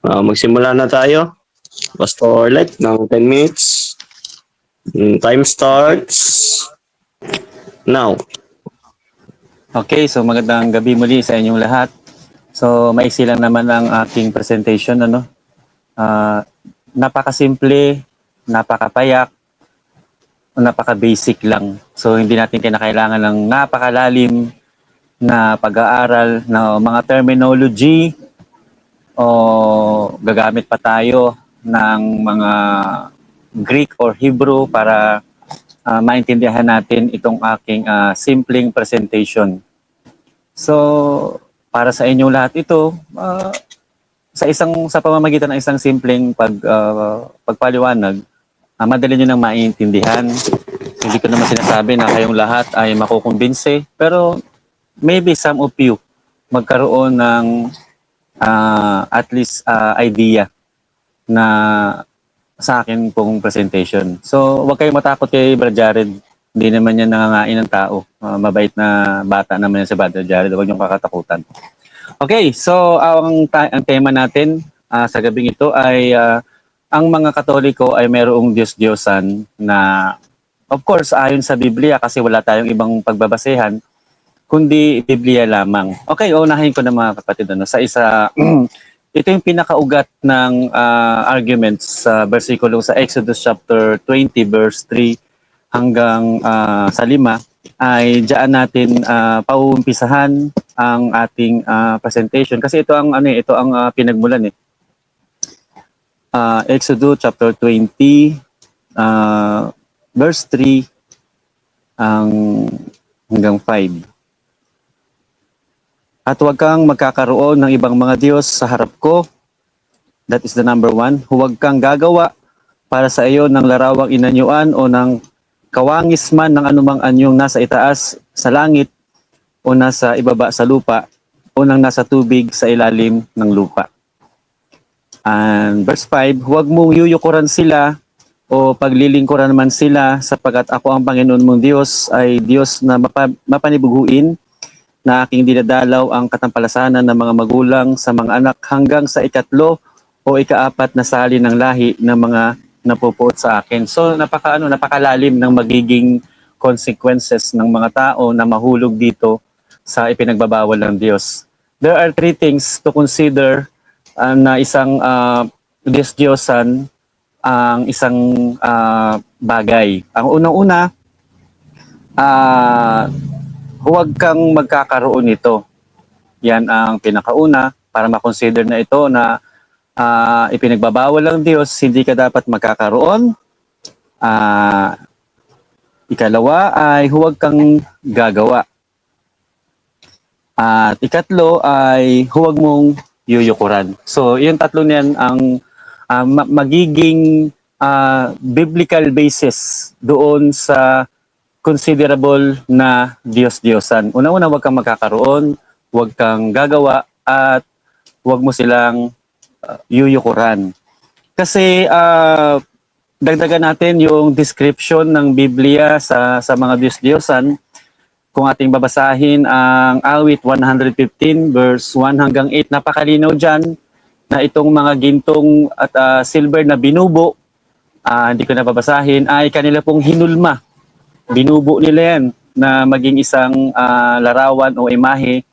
Magsimula na tayo. Pastor Orlet ng 10 minutes. Time Okay. starts now. Okay, so magandang gabi muli sa inyong lahat. So maiksi lang naman ang aking presentation, ano. Napakasimple, napakapayak, napaka-basic lang. So hindi natin kinakailangan ng napakalalim na pag-aaral na mga terminology o gagamit pa tayo ng mga Greek or Hebrew para maintindihan natin itong aking simpleng presentation. So, para sa inyong lahat ito, sa pamamagitan ng isang simpleng pagpaliwanag, madali niyo nang maintindihan. Hindi ko naman sinasabi na kayong lahat ay makukumbinse, pero maybe some of you magkaroon ng at least idea na sa akin pong presentation. So, huwag kayong matakot kay Brad Jared. Hindi naman yan nangangain ng tao. Mabait na bata naman yan si Brad Jared. Huwag niyong kakatakutan. Okay, so ang tema natin sa gabing ito ay ang mga Katoliko ay mayroong Diyos-Diyosan na of course ayon sa Biblia kasi wala tayong ibang pagbabasehan kundi Biblia lamang. Okay, unahin ko na mga kapatid sa isa ito yung pinakaugat ng arguments sa bersikulo sa Exodus chapter 20 verse 3 hanggang sa 5 ay diyan natin pauumpisahan ang ating presentation kasi ito ang pinagmulan Exodus chapter 20 verse 3 hanggang 5. At huwag kang magkakaroon ng ibang mga Diyos sa harap ko. That is the number 1. Huwag kang gagawa para sa iyo ng larawang inanyuan o ng kawangis man ng anumang anyong nasa itaas sa langit o nasa ibaba sa lupa o nang nasa tubig sa ilalim ng lupa. And verse 5, huwag mong yuyukuran sila o paglilingkuran man sila sapagkat ako ang Panginoon mong Diyos ay Diyos na mapanibuguin na aking dinadalaw ang katampalasanan ng mga magulang sa mga anak hanggang sa ikatlo o ikaapat na sali ng lahi ng mga napupuot sa akin. So napakalalim ng magiging consequences ng mga tao na mahulog dito sa ipinagbabawal ng Diyos. There are 3 things to consider na isang Diyos-Diyosan ang isang bagay. Ang unang-una, huwag kang magkakaroon nito. Yan ang pinakauna para makonsider na ito na ipinagbabawal ng Diyos, hindi ka dapat magkakaroon. Ikalawa ay huwag kang gagawa. At ikatlo ay huwag mong yuyukuran. So, yung tatlo niyan ang magiging biblical basis doon sa considerable na Diyos-Diyosan. Una-una, huwag kang magkakaroon, huwag kang gagawa, at huwag mo silang yuyukuran. Kasi dagdagan natin yung description ng Biblia sa mga Diyos-Diyosan. Kung ating babasahin ang Awit 115 verse 1 hanggang 8, napakalinaw dyan na itong mga gintong at silver na binubo, hindi ko na babasahin, ay kanila pong hinulma. Binubo nila yan na maging isang larawan o imahe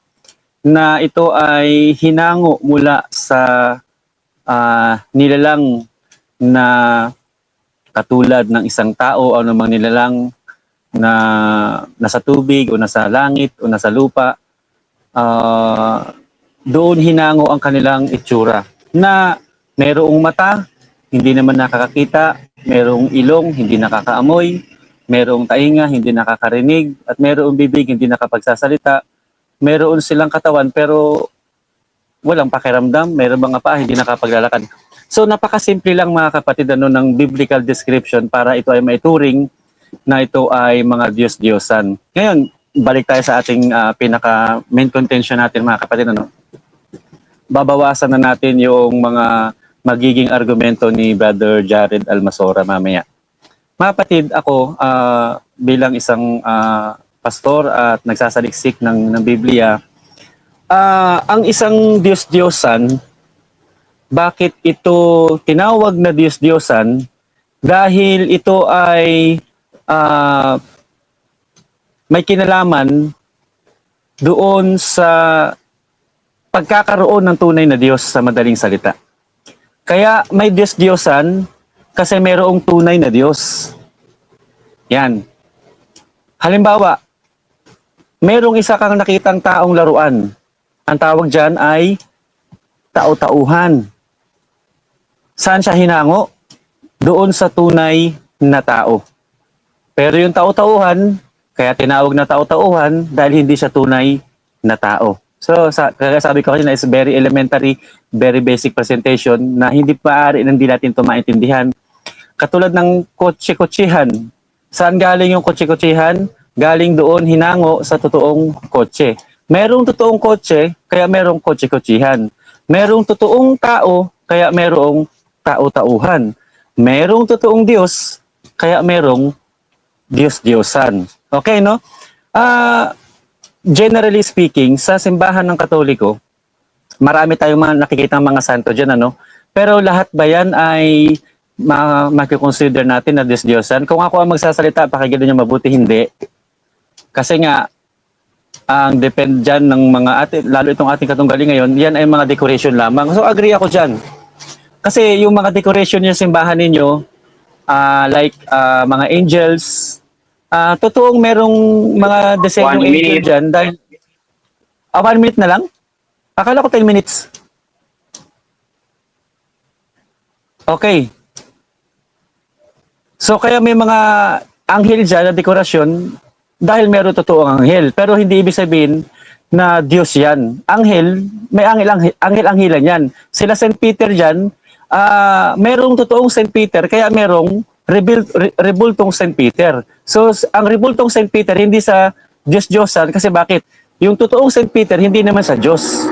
na ito ay hinango mula sa nilalang na katulad ng isang tao o namang nilalang na nasa tubig o nasa langit o nasa lupa. Doon hinango ang kanilang itsura na mayroong mata, hindi naman nakakakita, mayroong ilong, hindi nakakaamoy, mayroong tainga, hindi nakakarinig, at mayroong bibig, hindi nakapagsasalita. Mayroon silang katawan pero walang pakiramdam, mayroong mga paa, hindi nakapaglalakad. So napakasimple lang mga kapatid ng biblical description para ito ay maituring na ito ay mga Diyos-Diyosan. Ngayon, balik tayo sa ating pinaka main contention natin mga kapatid. Babawasan na natin yung mga magiging argumento ni Brother Jared Almasora mamaya. Mga kapatid, ako bilang isang pastor at nagsasaliksik ng Biblia, ang isang Diyos-Diyosan bakit ito tinawag na Diyos-Diyosan? Dahil ito ay may kinalaman doon sa pagkakaroon ng tunay na Diyos sa madaling salita. Kaya may Diyos-Diyosan kasi mayroong tunay na Diyos. Yan. Halimbawa, merong isa kang nakitang taong laruan. Ang tawag dyan ay tao-tauhan. Saan siya hinango? Doon sa tunay na tao. Pero yung tao-tauhan, kaya tinawag na tao-tauhan dahil hindi siya tunay na tao. So, kaya sabi ko kanina is very elementary, very basic presentation na hindi maaari na hindi natin ito maintindihan. Katulad ng kotse-kotsehan. Saan galing yung kotse-kotsehan? Galing doon hinango sa totoong kotse. Merong totoong kotse, kaya merong kotse-kotsehan. Merong totoong tao, kaya merong tao-tauhan. Merong totoong Diyos, kaya merong Diyos-Diyosan. Okay, no? Generally speaking, sa simbahan ng Katoliko, marami tayong mga nakikita mga santo dyan, ano? Pero lahat ba yan ay makikonsider natin na Diyos-Diyosan? Kung ako ang magsasalita, pakinggan niyo mabuti, hindi. Kasi nga, ang depend dyan ng mga atin, lalo itong ating katunggali ngayon, yan ay mga decoration lamang. So agree ako dyan. Kasi yung mga decoration yung simbahan ninyo, like mga angels, totoong merong mga disenyong angel dyan dahil 1 minute na lang? Akala ko 10 minutes. Okay. So kaya may mga anghel dyan na dekorasyon dahil meron totoong anghel. Pero hindi ibig sabihin na Diyos yan. Anghel, may anghel-anghelan yan. Sila St. Peter dyan, merong totoong St. Peter, kaya merong rebultong St. Peter. So, ang rebultong St. Peter, hindi sa Diyos-Diyosan, kasi bakit? Yung totoong St. Peter, hindi naman sa Diyos.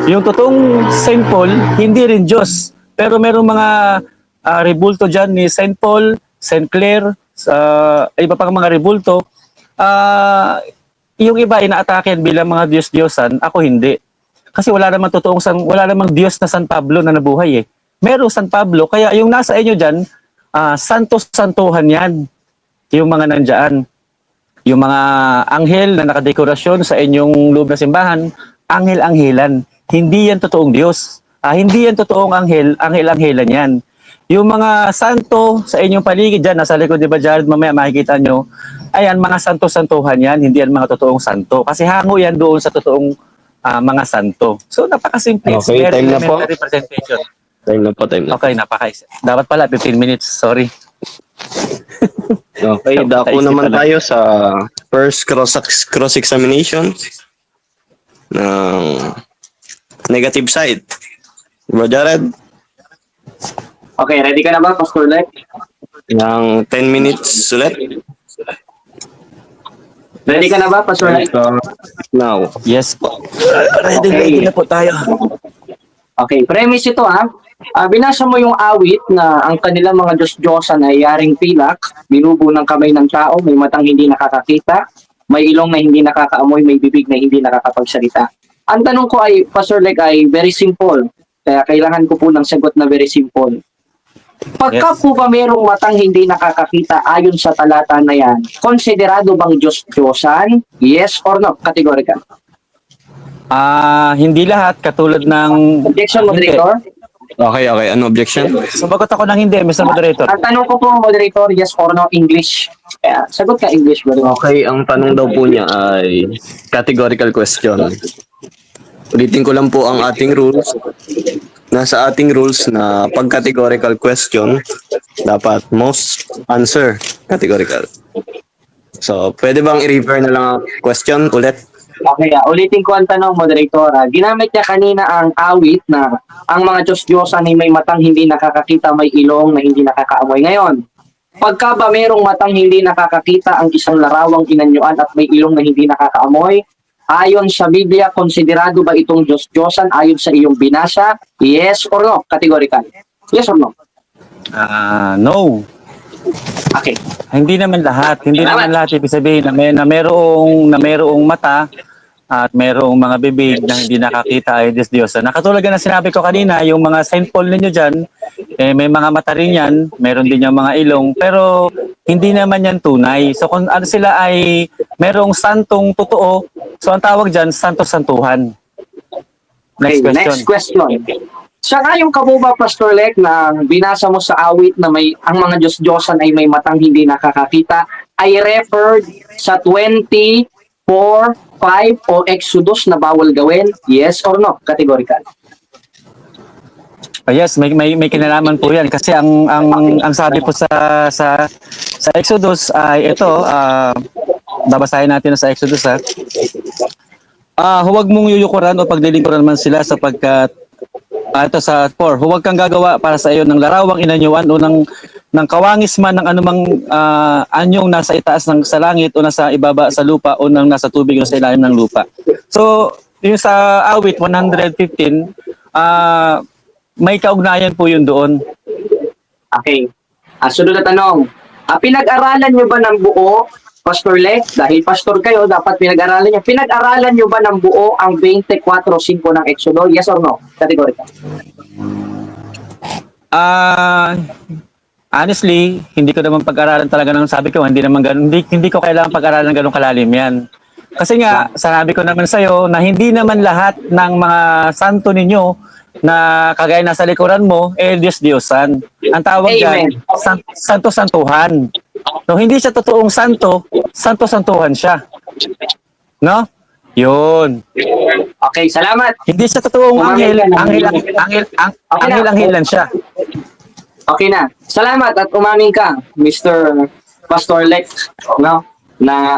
Yung totoong St. Paul, hindi rin Diyos. Pero merong mga rebulto dyan ni St. Paul, St. Clare, iba pang mga rebulto. Yung iba inaataken bilang mga Diyos-Diyosan, ako hindi. Kasi wala namang Diyos na San Pablo na nabuhay eh. Merong San Pablo, kaya yung nasa inyo dyan, santos-santuhan yan. Yung mga nandyan. Yung mga anghel na nakadekorasyon sa inyong loob na simbahan, anghel-anghelan. Hindi yan totoong Diyos. Hindi yan totoong anghel-anghelan yan. Yung mga santo sa inyong paligid dyan, nasa likod, di ba Jared, mamaya makikita nyo, ayan, mga santo-santuhan yan, hindi yan mga totoong santo. Kasi hango yan doon sa totoong mga santo. So, napakasimple. Okay, Very time na po. elementary presentation. Time na po. Okay, dapat pala 15 minutes, sorry. Okay, dako naman tayo sa first cross-examination ng negative side. Bro Jared? Okay, ready ka na ba, Pastor Lek? Ng 10 minutes ulit. Ready ka na ba, Pastor Lek? Now. Yes po. Ready na po tayo. Okay, premise ito ha. Binasa mo yung awit na ang kanilang mga Diyos-Diyosan ay yaring pilak, binubo ng kamay ng tao, may matang hindi nakakakita, may ilong na hindi nakakaamoy, may bibig na hindi nakakapagsalita. Ang tanong ko ay, Pastor Lek, ay very simple. Kaya kailangan ko po ng sagot na very simple. Pagka po ba merong matang hindi nakakakita ayon sa talata na yan, konsiderado bang Diyos-Diyosan? Yes or no? Categorical. Hindi lahat, katulad ng... Objection, moderator? Okay. Ano objection? Sumagot ako ng hindi, Mr. Moderator. Ang tanong ko po, moderator, yes or no, English. Kaya, sagot ka English, moderator. Okay, ang tanong daw po niya ay categorical question. Ulitin ko lang po ang ating rules. Nasa ating rules na pag categorical question, dapat most answer categorical. So, pwede bang i-refer na lang ang question ulit? Okay, ulitin ko ang tanong, moderator. Ginamit niya kanina ang awit na ang mga Diyos-Diyosan ay may matang hindi nakakakita, may ilong na hindi nakakaamoy. Ngayon, pagka ba merong matang hindi nakakakita ang isang larawang inanyuan at may ilong na hindi nakakaamoy, ayon sa Biblia, konsiderado ba itong Diyos-Diyosan ayon sa iyong binasa? Yes or no? Categorical. Yes or no? No. Okay. Hindi naman lahat. Hindi naman lahat ibig sabihin na mayroong mata at mayroong mga bibig na hindi nakakita ay Diyos-Diyosan. Nakatulad na sinabi ko kanina, yung mga Saint Paul ninyo dyan, may mga mata rin yan, meron din yung mga ilong, pero hindi naman yan tunay. So kung ano sila ay mayroong santong totoo, so ang tawag dyan, santo-santuhan. Okay, next question. Saka yung kabuba, Pastor Lek, na binasa mo sa awit na ang mga Diyos-Diyosan ay may matang hindi nakakakita, ay referred sa 24:5 o Exodus na bawal gawin? Yes or no? Categorical. Yes, may kinalaman po 'yan kasi ang sabi po sa Exodus ay ito, babasahin natin sa Exodus ha. Huwag mong yuyukuran o paglilingkuran man sila sapagkat ito sa 4, huwag kang gagawa para sa iyo ng larawang inanyuan o ng kawangis man ng anumang anyong nasa itaas ng sa langit o nasa ibaba sa lupa o ng nasa tubig o sa ilalim ng lupa. So, yung sa awit 115, may kaugnayan po yun doon. Okay. Sunod na tanong. Pinag-aralan nyo ba ng buo, Pastor Lek? Dahil pastor kayo, dapat pinag-aralan nyo. Pinag-aralan nyo ba ng buo ang 24:5 ng Exodo? Yes or no? Categorical. Honestly, hindi ko naman pag-aralan talaga ng sabi ko, hindi naman ganun, hindi ko kailangan pag-aralan ganun kalalim 'yan. Kasi nga, sanabi ko naman sa iyo na hindi naman lahat ng mga santo ninyo na kagaya nasa likuran mo, Diyos-Diyosan. Ang tawag diyan, santo-santuhan. No, hindi siya totoong santo, santo-santuhan siya. No? 'Yun. Okay, salamat. Hindi siya totoong anghel-anghelan siya. Okay na. Salamat at umamin ka, Mr. Pastor Lex, no? Na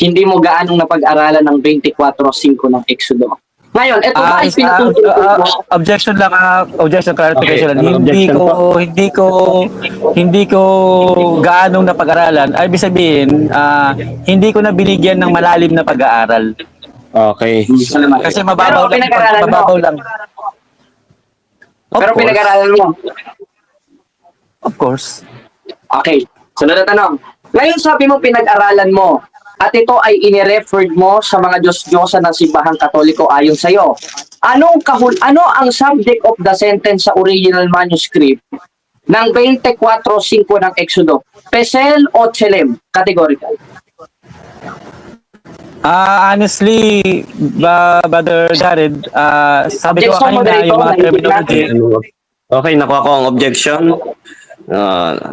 hindi mo gaanong napag-aralan ng 24:5 ng Exodo. Ngayon, ito ba ay objection lang, objection clarification lang. Hindi ko gaanong napag-aralan. Ay, ibig sabihin, hindi ko na binigyan ng malalim na pag-aaral. Okay. Salamat. Kasi mababaw lang. Pero pinag-aralan mo. Of course. Okay. Sunod na tanong. Ngayon sabi mo pinag-aralan mo at ito ay inireferred mo sa mga Diyos-Diyosan ng Simbahang Katoliko ayon sa iyo. Ano ang subject of the sentence sa original manuscript ng 24:5 ng Exodo? Pesel o Tselem? Categorical. Honestly, Brother Jared, sabi ko kanina yung mga terminology. Okay, nakuha ko ang objection.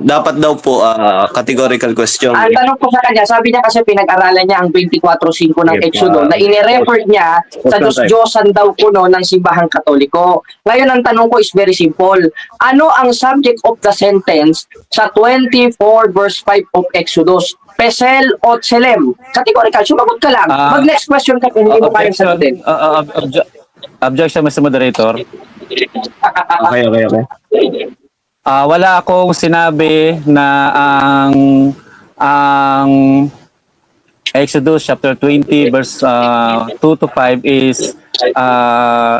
Dapat daw po categorical question. Ang tanong ko sa kanya, sabi niya kasi pinag-aralan niya ang 24:5 ng Exodo na inirefer niya sa Diyos-Diyosan daw kuno ng Simbahang Katoliko. Ngayon ang tanong ko is very simple. Ano ang subject of the sentence sa 24:5 of Exodus? Pesel o Tselem? Categorical. Sumagot ka lang. Mag-next question ka kung hindi mo kayang sagutin. Objection, Mr. Moderator. Okay. Wala akong sinabi na ang Exodus chapter 20 verse 2 to 5 is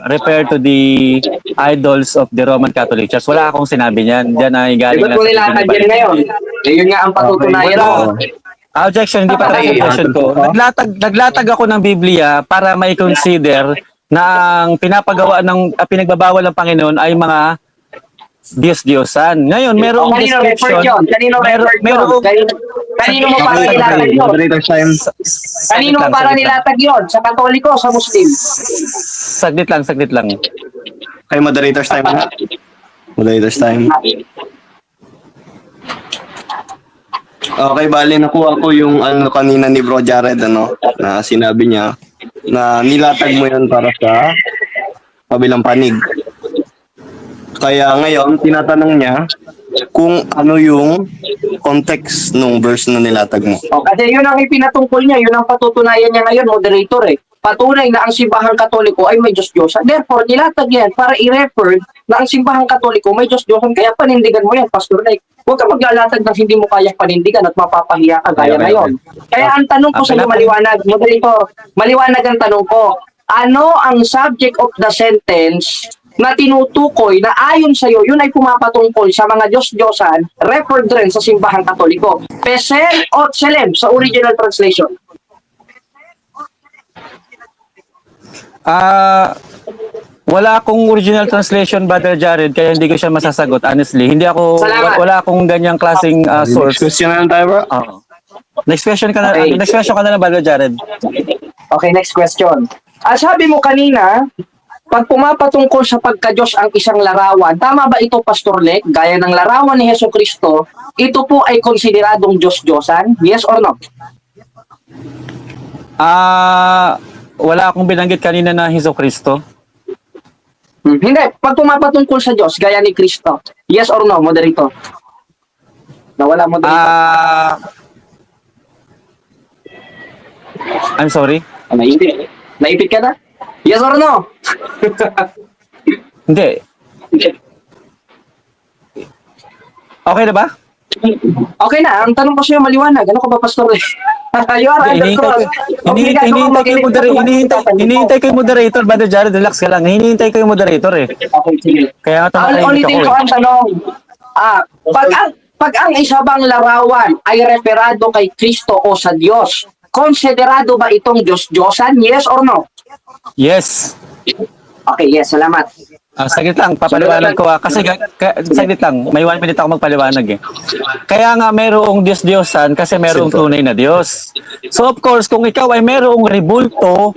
refer to the idols of the Roman Catholic Church. Wala akong sinabi niyan. Diyan ay galing lang. Ba't mo nilatag yan ngayon? Yun nga ang patutunayan mo. Objection, hindi pa tayo objection ko. Naglatag ako ng Biblia para mai-consider na ang pinagbabawal ng Panginoon ay mga Diyos-Diyosan. Ngayon, merong description. Kanino mo para nilatag yun? Kanino mo para nilatag yun? Sa Katoliko o sa Muslim? Saglit lang. Okay, moderator's time na. Moderator's time. Okay, bali nakuha ko yung kanina ni Bro Jared na sinabi niya na nilatag mo yun para sa kabilang panig. Kaya ngayon, tinatanong niya kung ano yung context nung verse na nilatag mo. Kasi yun ang ipinatungkol niya, yun ang patutunayan niya ngayon, moderator Patunay na ang Simbahang Katoliko ay may Diyos-Diyosan. Therefore, nilatag yan para i-refer na ang Simbahang Katoliko may Diyos-Diyosan. Kaya panindigan mo yan, Pastor Lek. Huwag ka maglalatag ng hindi mo kayang panindigan at mapapahiya ka gaya ngayon. Kaya ang tanong ko sa iyo, maliwanag, moderator, maliwanag ang tanong ko. Ano ang subject of the sentence na tinutukoy na ayon sa iyo, yun ay pumapatungkol sa mga Diyos-Diyosan, referred rin sa Simbahang Katoliko. Pesel o Tselem sa original translation. Ah, wala akong original translation, Brother Jared, kaya hindi ko siya masasagot. Honestly, hindi ako Salamat. wala akong ganyang klaseng Next source. question na lang tayo, bro. Oo. Next question ka na. Okay. Next question ka na lang, Brother Jared. Okay, next question. Sabi mo kanina, pag pumapatungkol sa pagka-Diyos ang isang larawan, tama ba ito, Pastor Lek? Gaya ng larawan ni Hesus Kristo, ito po ay konsideradong Diyos-Diyosan? Yes or no? Wala akong binanggit kanina na Hesus Kristo. Hindi. Pag pumapatungkol sa Diyos, gaya ni Kristo, yes or no, moderator? Nawala, moderator. I'm sorry. Naipit. Naipit ka na? Yes or no? Hindi. Okay na ba? Okay na. Ang tanong ko sa'yo maliwanag. Ano ka ba, Pastor Lek? You are under cross. Hinihintay ko yung moderator, Brother Jared, relax ka lang. Hinihintay ko yung moderator eh. Okay, sige. Kaya nga tumatahimik Ulitin ako ko eh. ang tanong. Pag ang isa bang larawan ay referado kay Kristo o sa Diyos, konsiderado ba itong Diyos-Diyosan? Yes or no? Yes. Okay, yes. Salamat. Saglit lang, papaliwanag ko kasi saglit lang, may 1 minute ako magpaliwanag eh. Kaya nga mayroong Diyos-Diyosan kasi mayroong tunay na Diyos. So of course, kung ikaw ay mayroong rebulto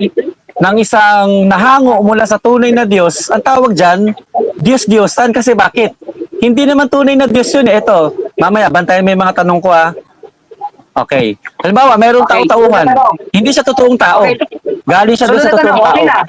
ng isang nahango mula sa tunay na Diyos, ang tawag dyan, Diyos-Diyosan kasi bakit? Hindi naman tunay na Diyos yun eh. Ito, mamaya, bantayan mo yung mga tanong ko ah. Okay. Halimbawa, mayroong Okay, tao-tauhan. Hindi siya totoong tao. Okay. Galing siya doon sa totoong tao. Okay na.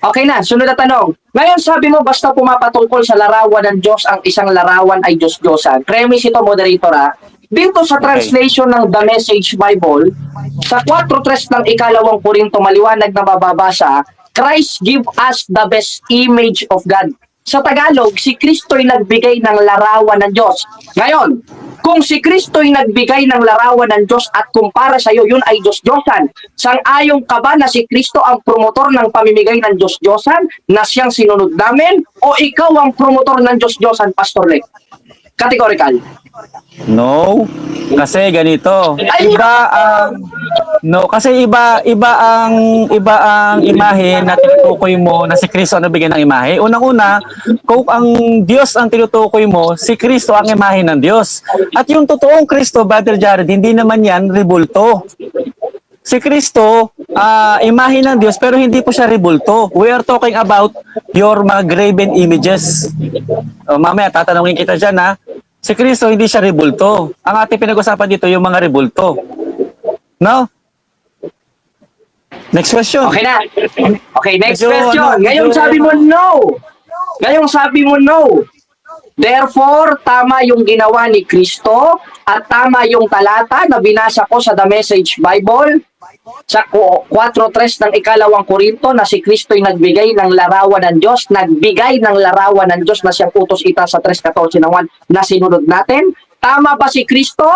Okay na, sunod na tanong. Ngayon sabi mo basta pumapatungkol sa larawan ng Diyos ang isang larawan ay Diyos-Diyosan. Premise ito, moderator ha. Dito sa translation ng The Message Bible, sa 4:3 ng ikalawang Korinto maliwanag na mababasa, Christ give us the best image of God. Sa Tagalog, si Kristo'y nagbigay ng larawan ng Diyos. Ngayon, kung si Kristo'y nagbigay ng larawan ng Diyos at kumpara sa iyo, yun ay Diyos-Diyosan. Sang-ayong ka ba na si Kristo ang promotor ng pamimigay ng Diyos-Diyosan na siyang sinunod namin? O ikaw ang promotor ng Diyos-Diyosan, Pastor Lek? Categorical. No, kasi ganito. Iba ang imahe na tinutukoy mo na si Kristo ang nabigyan ng imahe. Unang-una, kung ang Diyos ang tinutukoy mo, si Kristo ang imahe ng Diyos. At yung totoong Kristo, Brother Jared, hindi naman yan rebulto. Si Kristo, imahe ng Diyos pero hindi po siya rebulto. We are talking about your mga graven images. Mamaya tatanungin kita dyan ha. Si Kristo hindi siya rebulto. Ang ating pinag-usapan dito yung mga rebulto. No? Next question. Okay na. Okay, next Medyo, question. Ngayon sabi mo no. Ngayong sabi mo no. Therefore, tama yung ginawa ni Kristo at tama yung talata na binasa ko sa The Message Bible sa 4:3 ng ikalawang Korinto na si Kristo'y nagbigay ng larawan ng Diyos, nagbigay ng larawan ng Diyos na siyang utos ita sa 3:14 ng 1 na sinunod natin. Tama ba si Kristo?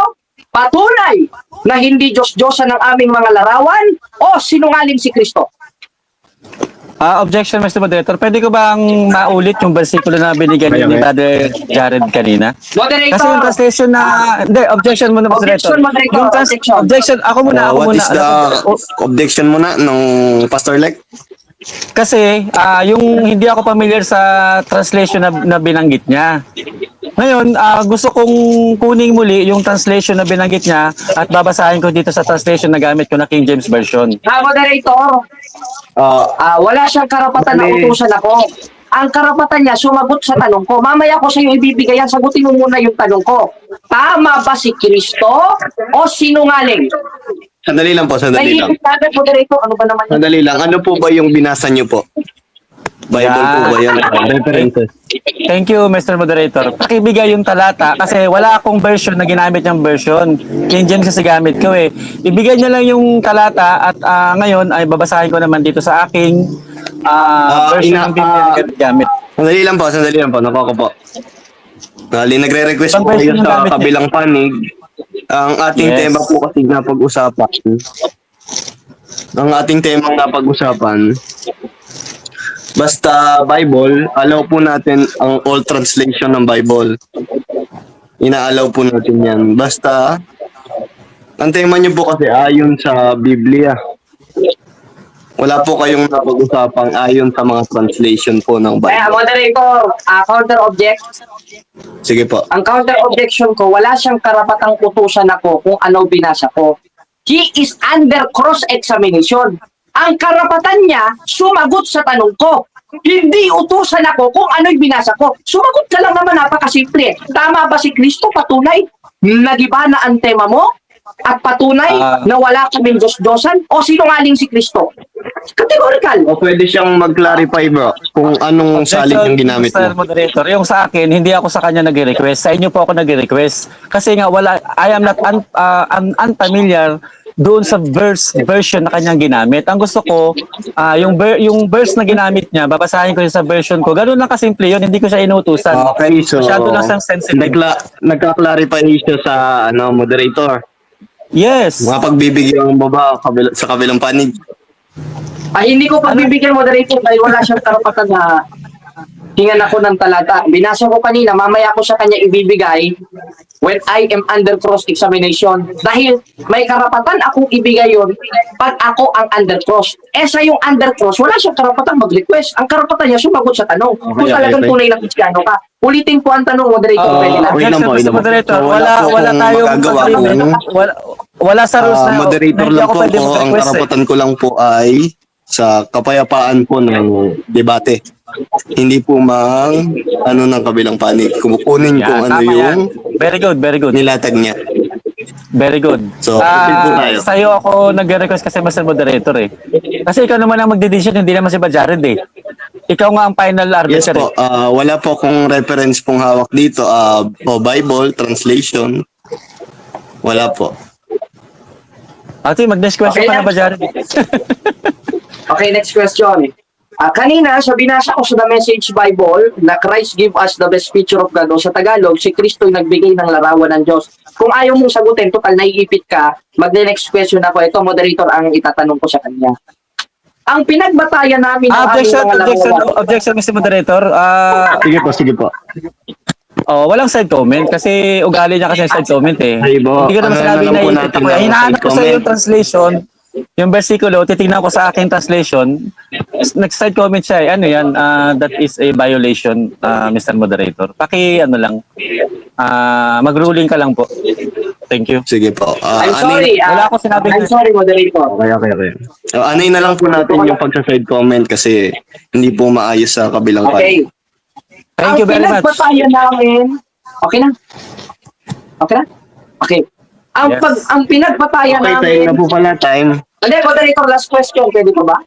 Patunay na hindi Diyos-Diyosan ang aming mga larawan o sinungaling si Kristo? Objection, Mr. Moderator. Pwede ko bang maulit yung versikulo na binigyan ni Brother Jared kanina? Moderator! Kasi yung translation na... Hindi, objection muna, Moderator. Objection, Moderator. Objection. Ako muna. What is the objection muna ng Pastor Lek? Kasi yung hindi ako familiar sa translation na binanggit niya. Ngayon, gusto kong kuning muli yung translation na binanggit niya at babasahin ko dito sa translation na gamit ko na King James Version. Moderator, wala siyang karapatan na utusan ako. Ang karapatan niya, sumagot sa tanong ko. Mamaya ko sa iyo ibibigay yan. Sagutin mo muna yung tanong ko. Tama ba si Kristo o sinungaling? Sandali lang po, sandali lang. Naiipit moderator, ano ba naman yun? Sandali lang. Ano po ba yung binasa niyo po? Bible po ba yan? References. Thank you, Mr. Moderator. Pakibigay yung talata kasi wala akong version na ginamit yung version. King James kasi gamit ko eh. Ibigay niya lang yung talata at ngayon ay babasahin ko naman dito sa aking version ng Biblia na gamit. Sandali lang po. Nako ko po. Nagre-request po kayo sa kabilang panig. Ang ating tema po kasi na pag-usapan. Ang ating tema na pag-usapan. Basta Bible, allow po natin ang all translation ng Bible. Ina-allow po natin yan. Basta, ang tema niyo po kasi ayon sa Biblia. Wala po kayong napag-usapang ayon sa mga translation po ng Kaya, Bible. moderator, counter object. Sige po. Ang counter objection ko, wala siyang karapatang utusan ako kung ano binasa ko. He is under cross-examination. Ang karapatan niya, sumagot sa tanong ko. Hindi utusan ako kung ano'y binasa ko. Sumagot ka lang naman, napakasimple. Tama ba si Kristo? Patunay? Nagiba na ang tema mo? At patunay na wala kaming Diyos-Diyosan? O sinungaling si Kristo? Categorical. O pwede siyang mag-clarify bro kung anong salin yung ginamit Mr. mo. Moderator, yung sa akin, hindi ako sa kanya nag-request. Sa inyo po ako nag-request. Kasi nga, I am not unfamiliar doon sa version na kanyang ginamit. Ang gusto ko, yung verse na ginamit niya, babasahin ko yun sa version ko. Ganun lang kasimple yun, hindi ko siya inutusan. Okay, so Masyado lang siyang sensitive. nagka-clarify siya sa moderator. Yes. Mga pagbibigyan mo ba sa kabilang panig? Ay, hindi ko pagbibigyan moderator dahil wala siyang karapatan na hingan ako ng talata. Binasa ko kanina, mamaya ko sa kanya ibibigay when I am under cross-examination. Dahil may karapatan akong ibigay yon pag ako ang under cross. Sa yung under cross, wala siyang karapatan mag-request. Ang karapatan niya sumagot sa tanong. Kung talagang tunay na Kristiyano ka. Ulitin po ang tanong, moderator. Pwede na. wait lang po, wait lang po. Moderator, So, wala po akong tayong magagawa agreement. kung Wala sa rules na moderator hindi lang ako po pwede ako. Ang mag-request eh. karapatan ko lang po ay sa kapayapaan po ng debate. Hindi po ng kabilang panig. Kumukunin kung ano tama yan. yung Very good, very good. nilatag niya. Very good. So, proceed po tayo. Sa'yo ako nag-request kasi Mr. Moderator eh. Kasi ikaw naman ang mag-decision, hindi naman si Bajared eh. Ikaw nga ang final Yes arbiter po, wala po akong reference pong hawak dito. O Bible, translation. Wala po. Ate, mag-next question Okay ka na. na Bajared. Okay, next question. Kanina, sa binasa ko sa The Message Bible, na Christ give us the best picture of God, o sa Tagalog, si Kristo yung nagbigay ng larawan ng Diyos. Kung ayaw mong sagutin, total naiipit ka, mag-next question ako. Ito, moderator, ang itatanong ko sa kanya. Ang pinagbatayan namin ng aming mga larawan. Objection, Mr. Moderator. Sige po. Walang side comment kasi ugali niya kasi yung side comment eh. Ay, bo, Hindi ko naman ano sinabi na lang na po iipit natin ako. ng Hinahanap side ko sa comment. yung translation, yung versikulo, titignan ko sa aking translation. Next side comment siya eh. Ano yan? That is a violation, Mr. Moderator. Mag-ruling ka lang po. Thank you. Sige po. I'm sorry. wala ako sinabing- I'm sorry, moderator. Okay. So, anoy na lang po natin yung pagsa-side comment kasi hindi po maayos sa kabilang Okay. panig. Thank you very much. Ang pinagbatayan namin... Okay na? Okay na? Okay. Yes. Ang pinagbatayan Okay, tayo namin... na po pala time. Hindi, moderator, last question. Pwede po ba?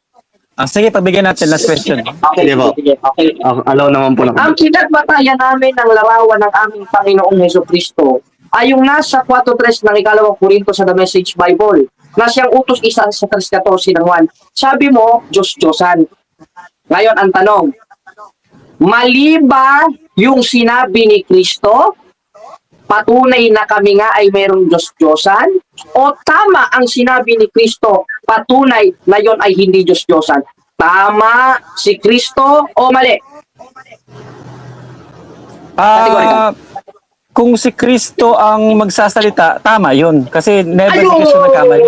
Sige, pagbigyan natin last question. Okay, Sige po. sige. Okay. Allow naman po na. Ang pinagbatayan namin ng larawan ng aming Panginoong Hesukristo ay yung nasa 4.3 ng ikalawang Korinto sa The Message Bible na siyang utos isa sa 3.14 ng 1. Sabi mo, Diyos-Diyosan. Ngayon, ang tanong, mali ba yung sinabi ni Kristo? Patunay na kami nga ay mayroong Diyos-Diyosan? O tama ang sinabi ni Kristo, patunay na yon ay hindi Diyos-Diyosan? Tama si Kristo o mali? Kung si Kristo ang magsasalita, tama yun. Kasi never si Ayun! Kristo nagkamali.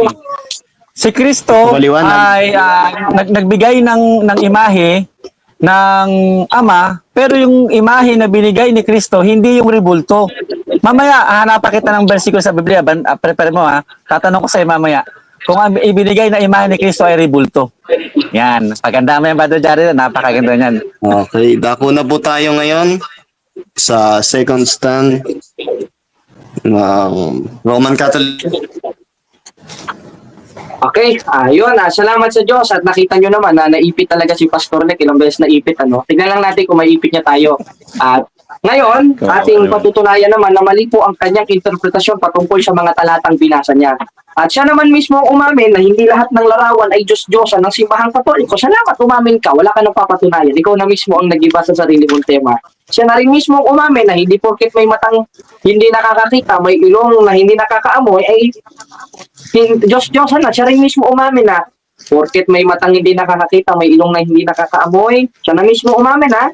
Si Kristo Maliwanag. ay nagbigay ng imahe ng Ama, pero yung imahe na binigay ni Kristo, hindi yung rebulto. Mamaya, hanapan kita ng versikulo sa Biblia. Prepare mo ha. Tatanong ko sa'yo mamaya. Kung ang ibinigay na imahe ni Kristo ay rebulto. Yan. Paganda mo yan, Brother Jared. Napakaganda yan. Okay, dako na po tayo ngayon sa second stand ng Roman Catholic. Okay, ayun, salamat sa Diyos at nakita nyo naman na naipit talaga si Pastor Nick, ilang beses naipit, ano. Tignan lang natin kung maipit niya tayo. At ngayon, ating patutunayan naman na mali po ang kanyang interpretasyon patungkol sa mga talatang binasa niya. At siya naman mismo umamin na hindi lahat ng larawan ay Diyos-Diyosan ng simbahang Katoliko. Salamat, umamin ka, wala ka nang papatunayan. Ikaw na mismo ang nag-iba sa sarili mong tema. Siya na rin mismo umamin na hindi porket may matang hindi nakakakita, may ilong na hindi nakakaamoy, ay Diyos-Diyosan na. Siya rin mismo umamin na porket may matang hindi nakakakita, may ilong na hindi nakakaamoy, siya na mismo umamin na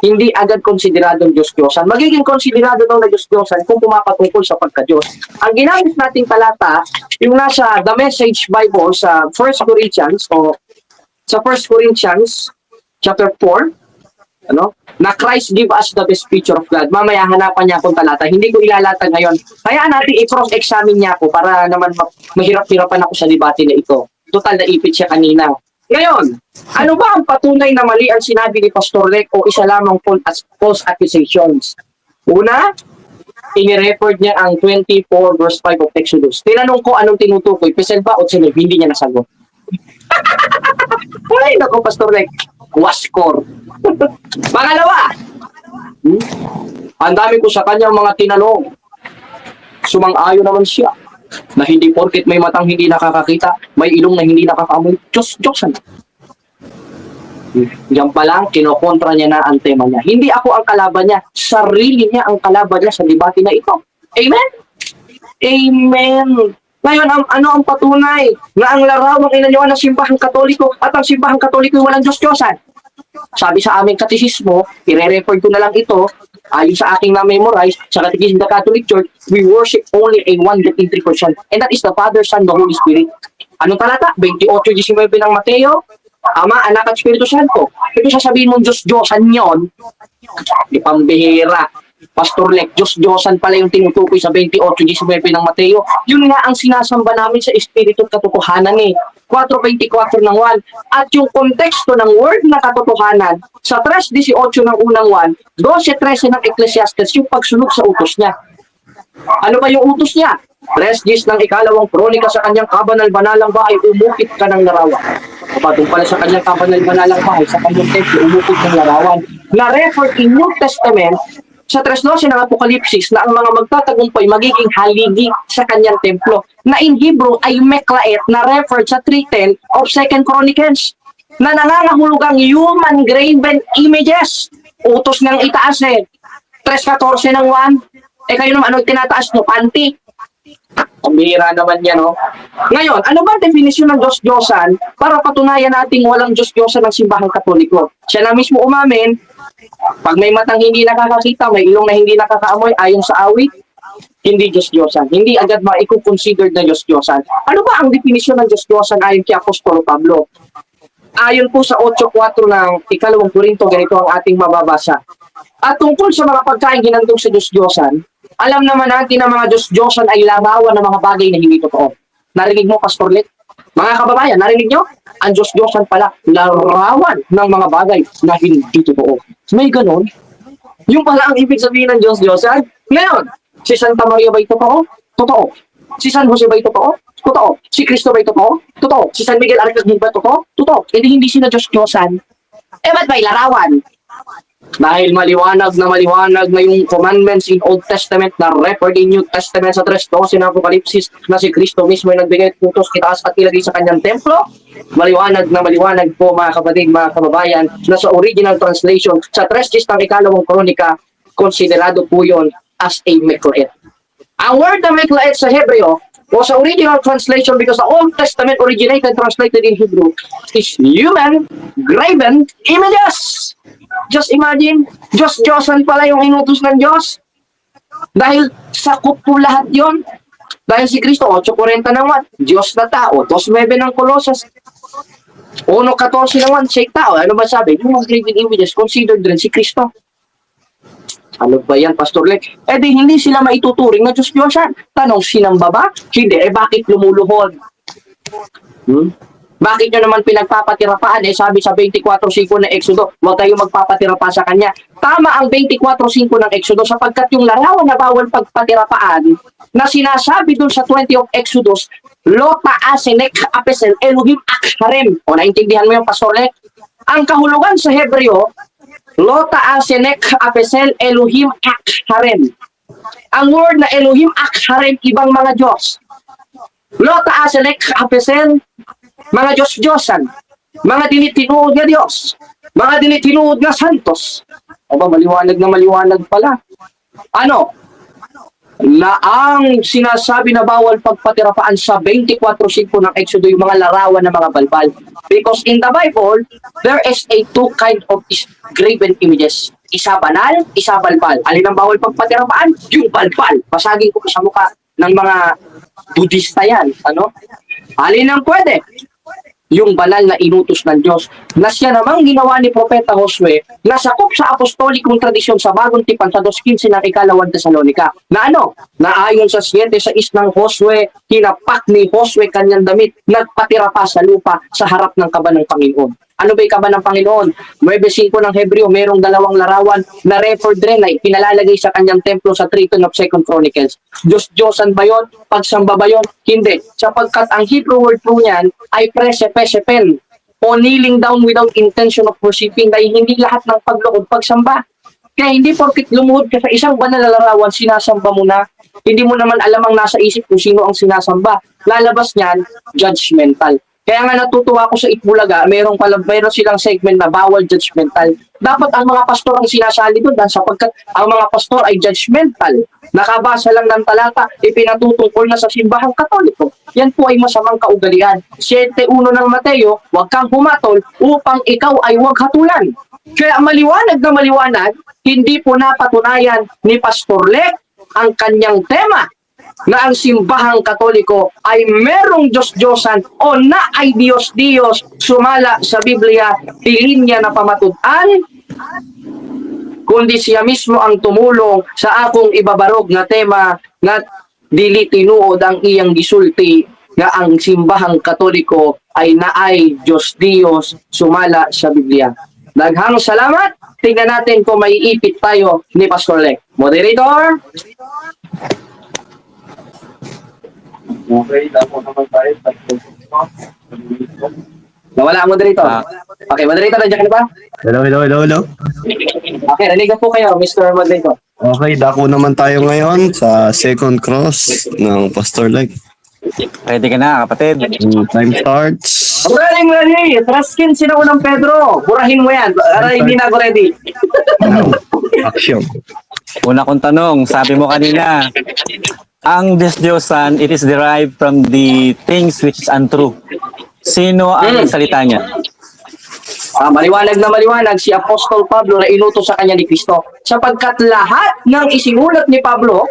hindi agad konsideradong Diyos-Diyosan. Magiging konsiderado daw na Diyos-Diyosan kung pumapatungkol sa pagka-Diyos. Ang ginamit nating talata, yung nasa The Message Bible sa 1 Corinthians o sa 1 Corinthians chapter 4, na Christ give us the best picture of God. Mamaya hanapan niya akong talata. Hindi ko ilalatag ngayon. Kaya natin i-cross-examine niya ako para naman mahirap-hirapan ako sa debate na ito. Total na ipit siya kanina. Ngayon, ano ba ang patunay na mali ang sinabi ni Pastor Lek o isa lamang false accusations? Una, ini-record niya ang 24 verse 5 of Exodus. Tinanong ko anong tinutukoy, Pesel ba o Tseleb? Hindi niya nasagot. Ay, nako, Pastor Lek. Waskor. Pangalawa, ang dami ko sa kanyang mga tinanong. Sumang-ayon naman siya na hindi porket may matang hindi nakakakita, may ilong na hindi nakakaamoy. Diyos-Diyosan. Diyan pa lang, kinokontra niya na ang tema niya. Hindi ako ang kalaban niya. Sarili niya ang kalaban niya sa debate na ito. Amen? Amen. Ngayon, ano ang patunay na ang larawang inanyuan ng simbahang katoliko at ang simbahang katoliko walang Diyos-Diyosan? Sabi sa aming katisismo, i-refer ko na lang ito, ayon sa aking na-memorize, sa Catechism of the Catholic Church, we worship only a one that in 3 person, and that is the Father, Son, the Holy Spirit. Anong talata? 28:19 ng Mateo, Ama, Anak at Espiritu Santo. Ito sasabihin mong Diyos-Diyosan yun, di pambihira. Pastor Lek, Diyos-Diyosan pala yung tinutukoy sa 28:19 ng Mateo. Yun nga ang sinasamba namin sa Espiritu at Katotohanan 4:24 ng 1. At yung konteksto ng word na katotohanan sa 3:18 ng unang 1, 12:13 ng Ecclesiastes, yung pagsunod sa utos niya. Ano ba yung utos niya? 3:10 ng ikalawang kronika sa kanyang kabanal-banalang bahay, umukit ka ng larawan. Patong pala sa kanyang kabanal-banalang bahay, sa kanyang templo, umukit ng larawan. Na-refer in New Testament sa 3:12 ng Apokalipsis na ang mga magtatagumpay magiging haligi sa kanyang templo. Na in Hebrew ay meklaet na referred sa 3:10 of 2 Chronicles na nangangahulugang human graven images. Utos ng itaas 3:14 ng 1. Kayo naman, ano tinataas nyo? Panty. Ang bihira naman yan, no? Ngayon, ano ba ang definisyon ng Diyos-Diyosan para patunayan nating walang Diyos-Diyosan ng simbahang katoliko? Siya na mismo umamin, pag may matang hindi nakakakita, may ilong na hindi nakakaamoy, ayon sa awit, hindi Diyos-Diyosan. Hindi agad maikukonsider na Diyos-Diyosan. Ano ba ang definisyon ng Diyos-Diyosan ayon kay Apostolo Pablo? Ayon po sa 8:4 ng ikalawang Korinto, ganito ang ating mababasa. At tungkol sa mga pagkain ginantong sa Diyos-Diyosan, alam naman natin na mga Diyos-Diyosan ay larawan ng mga bagay na hindi totoo. Narinig mo, Pastor Let? Mga kababayan, narinig nyo? Ang Diyos-Diyosan pala, larawan ng mga bagay na hindi totoo. May ganon? Yung pala ang ibig sabihin ng Diyos-Diyosan? Ngayon, si Santa Maria ba'y totoo? Totoo. Si San Jose ba'y totoo? Totoo. Si Cristo ba'y totoo? Totoo. Si San Miguel Arcangel ba'y totoo? Totoo. Hindi sila Diyos-Diyosan. Ba't ba'y larawan? Dahil maliwanag na yung commandments in Old Testament na record in New Testament sa 3:12 ng Apokalipsis na si Kristo mismo ay nagbigay ng utos itaas at ilagay sa kanyang templo. Maliwanag po mga kapatid, mga kababayan, na sa original translation sa 3:10 ng ikalawang kronika, konsiderado po yun as a meklaet. Ang word na meklaet sa Hebreo o sa original translation, because the Old Testament originated translated in Hebrew, is human graven images. Just imagine, Diyos-Diyosan pala yung inutos ng Diyos. Dahil sakop po lahat yon. Dahil si Kristo, 8:40 ng 1, Diyos na tao. 2:9 ng Colossus, 1:14 ng 1, say tao. Ano ba sabi? Yung mga graven images, considered rin si Kristo. Ano ba yan, Pastor Lek? Di hindi sila maituturing na Diyos-Diyosan. Tanong, sinamba ba? Hindi. Bakit lumuluhod? Bakit nyo naman pinagpapatirapaan? Sabi sa 24:5 ng Exodo, huwag kayong magpapatirapa sa kanya. Tama ang 24:5 ng Exodo sapagkat yung larawan na bawal pagpatirapaan na sinasabi dun sa 20 of Exodus, Lota Asenek Apesel Elohim Akharem. O naintindihan mo yung Pastor Lek? Ang kahulugan sa Hebreo, Lota Asenek Apesel Elohim Akharem. Ang word na Elohim Akharem, ibang mga Diyos. Lota Asenek Apesel, mga Diyos-Diyosan, mga dinitinuod na Diyos, mga dinitinuod na santos. Maliwanag pala. Ano? Na ang sinasabi na bawal pagpatirapaan sa 24:5 ng Exodo yung mga larawan ng mga balbal. Because in the Bible, there is a two kind of graven images. Isa banal, isa balbal. Alin ang bawal pagpatirapaan? Yung balbal. Pasagin ko sa mukha ng mga Budista yan. Alin ang pwede? yung banal na inutos ng Diyos na siya namang ginawa ni Propeta Josue na sakop sa apostolikong tradisyon sa Bagong Tipan sa 2:15 ng ikalawang Tesalonika. Na ano? Na ayon sa 7:6 ng Josue, hinapak ni Josue kanyang damit, nagpatira pa sa lupa sa harap ng kaba ng Panginoon. Ano ba yung kaba ng Panginoon? 9:5 ng Hebreo, merong dalawang larawan na record rin na pinalalagay sa kanyang templo sa Triton of 2 Chronicles. Diyos-Diyosan ba yun? Pagsamba ba yun? Hindi. Sapagkat ang Hebrew word po niyan ay presepesepen o kneeling down without intention of worshiping, dahil hindi lahat ng paglukod pagsamba. Kaya hindi porkit lumuhod ka sa isang banal na larawan, sinasamba mo na. Hindi mo naman alam ang nasa isip kung sino ang sinasamba. Lalabas niyan, judgmental. Kaya nga natutuwa ako sa Itbulaga, meron silang segment na bawal judgmental. Dapat ang mga pastor ang sinasali doon sapagkat ang mga pastor ay judgmental. Nakabasa lang ng talata, ipinatutungkol na sa simbahang Katoliko. Yan po ay masamang kaugalian. 7:1 ng Mateo, huwag kang humatol upang ikaw ay huwag hatulan. Kaya maliwanag na maliwanag, hindi po napatunayan ni Pastor Lek ang kanyang tema na ang simbahang Katoliko ay merong Diyos-Diyosan o na ay Diyos-Diyos sumala sa Biblia, di linya na pamatudan, kundi siya mismo ang tumulong sa akong ibabarog na tema na dili tinuod ang iyang gisulti nga ang simbahang Katoliko ay naay Diyos-Diyos sumala sa Biblia. Daghang salamat. Tingnan natin kung may ipit tayo ni Pastor Lek. Moderator? Okay, dapat naman tayo. Nawala ang moderator. Okay, moderator, nandiyan ka na ba? Hello. Okay, naligan po kayo, Mr. Moderator. Okay, dako naman tayo ngayon sa second cross ng Pastor Like. Ready ka na, kapatid? Time starts. Ready. Truskin sila unang Pedro. Burahin mo yan. Para hindi na ako ready. Action. Una kong tanong, sabi mo kanina, ang Diyos-Diyosan, it is derived from the things which is untrue. Sino ang salita niya? Maliwanag na maliwanag si Apostol Pablo na inutos sa kanya ni Kristo. Sapagkat lahat ng isinulat ni Pablo,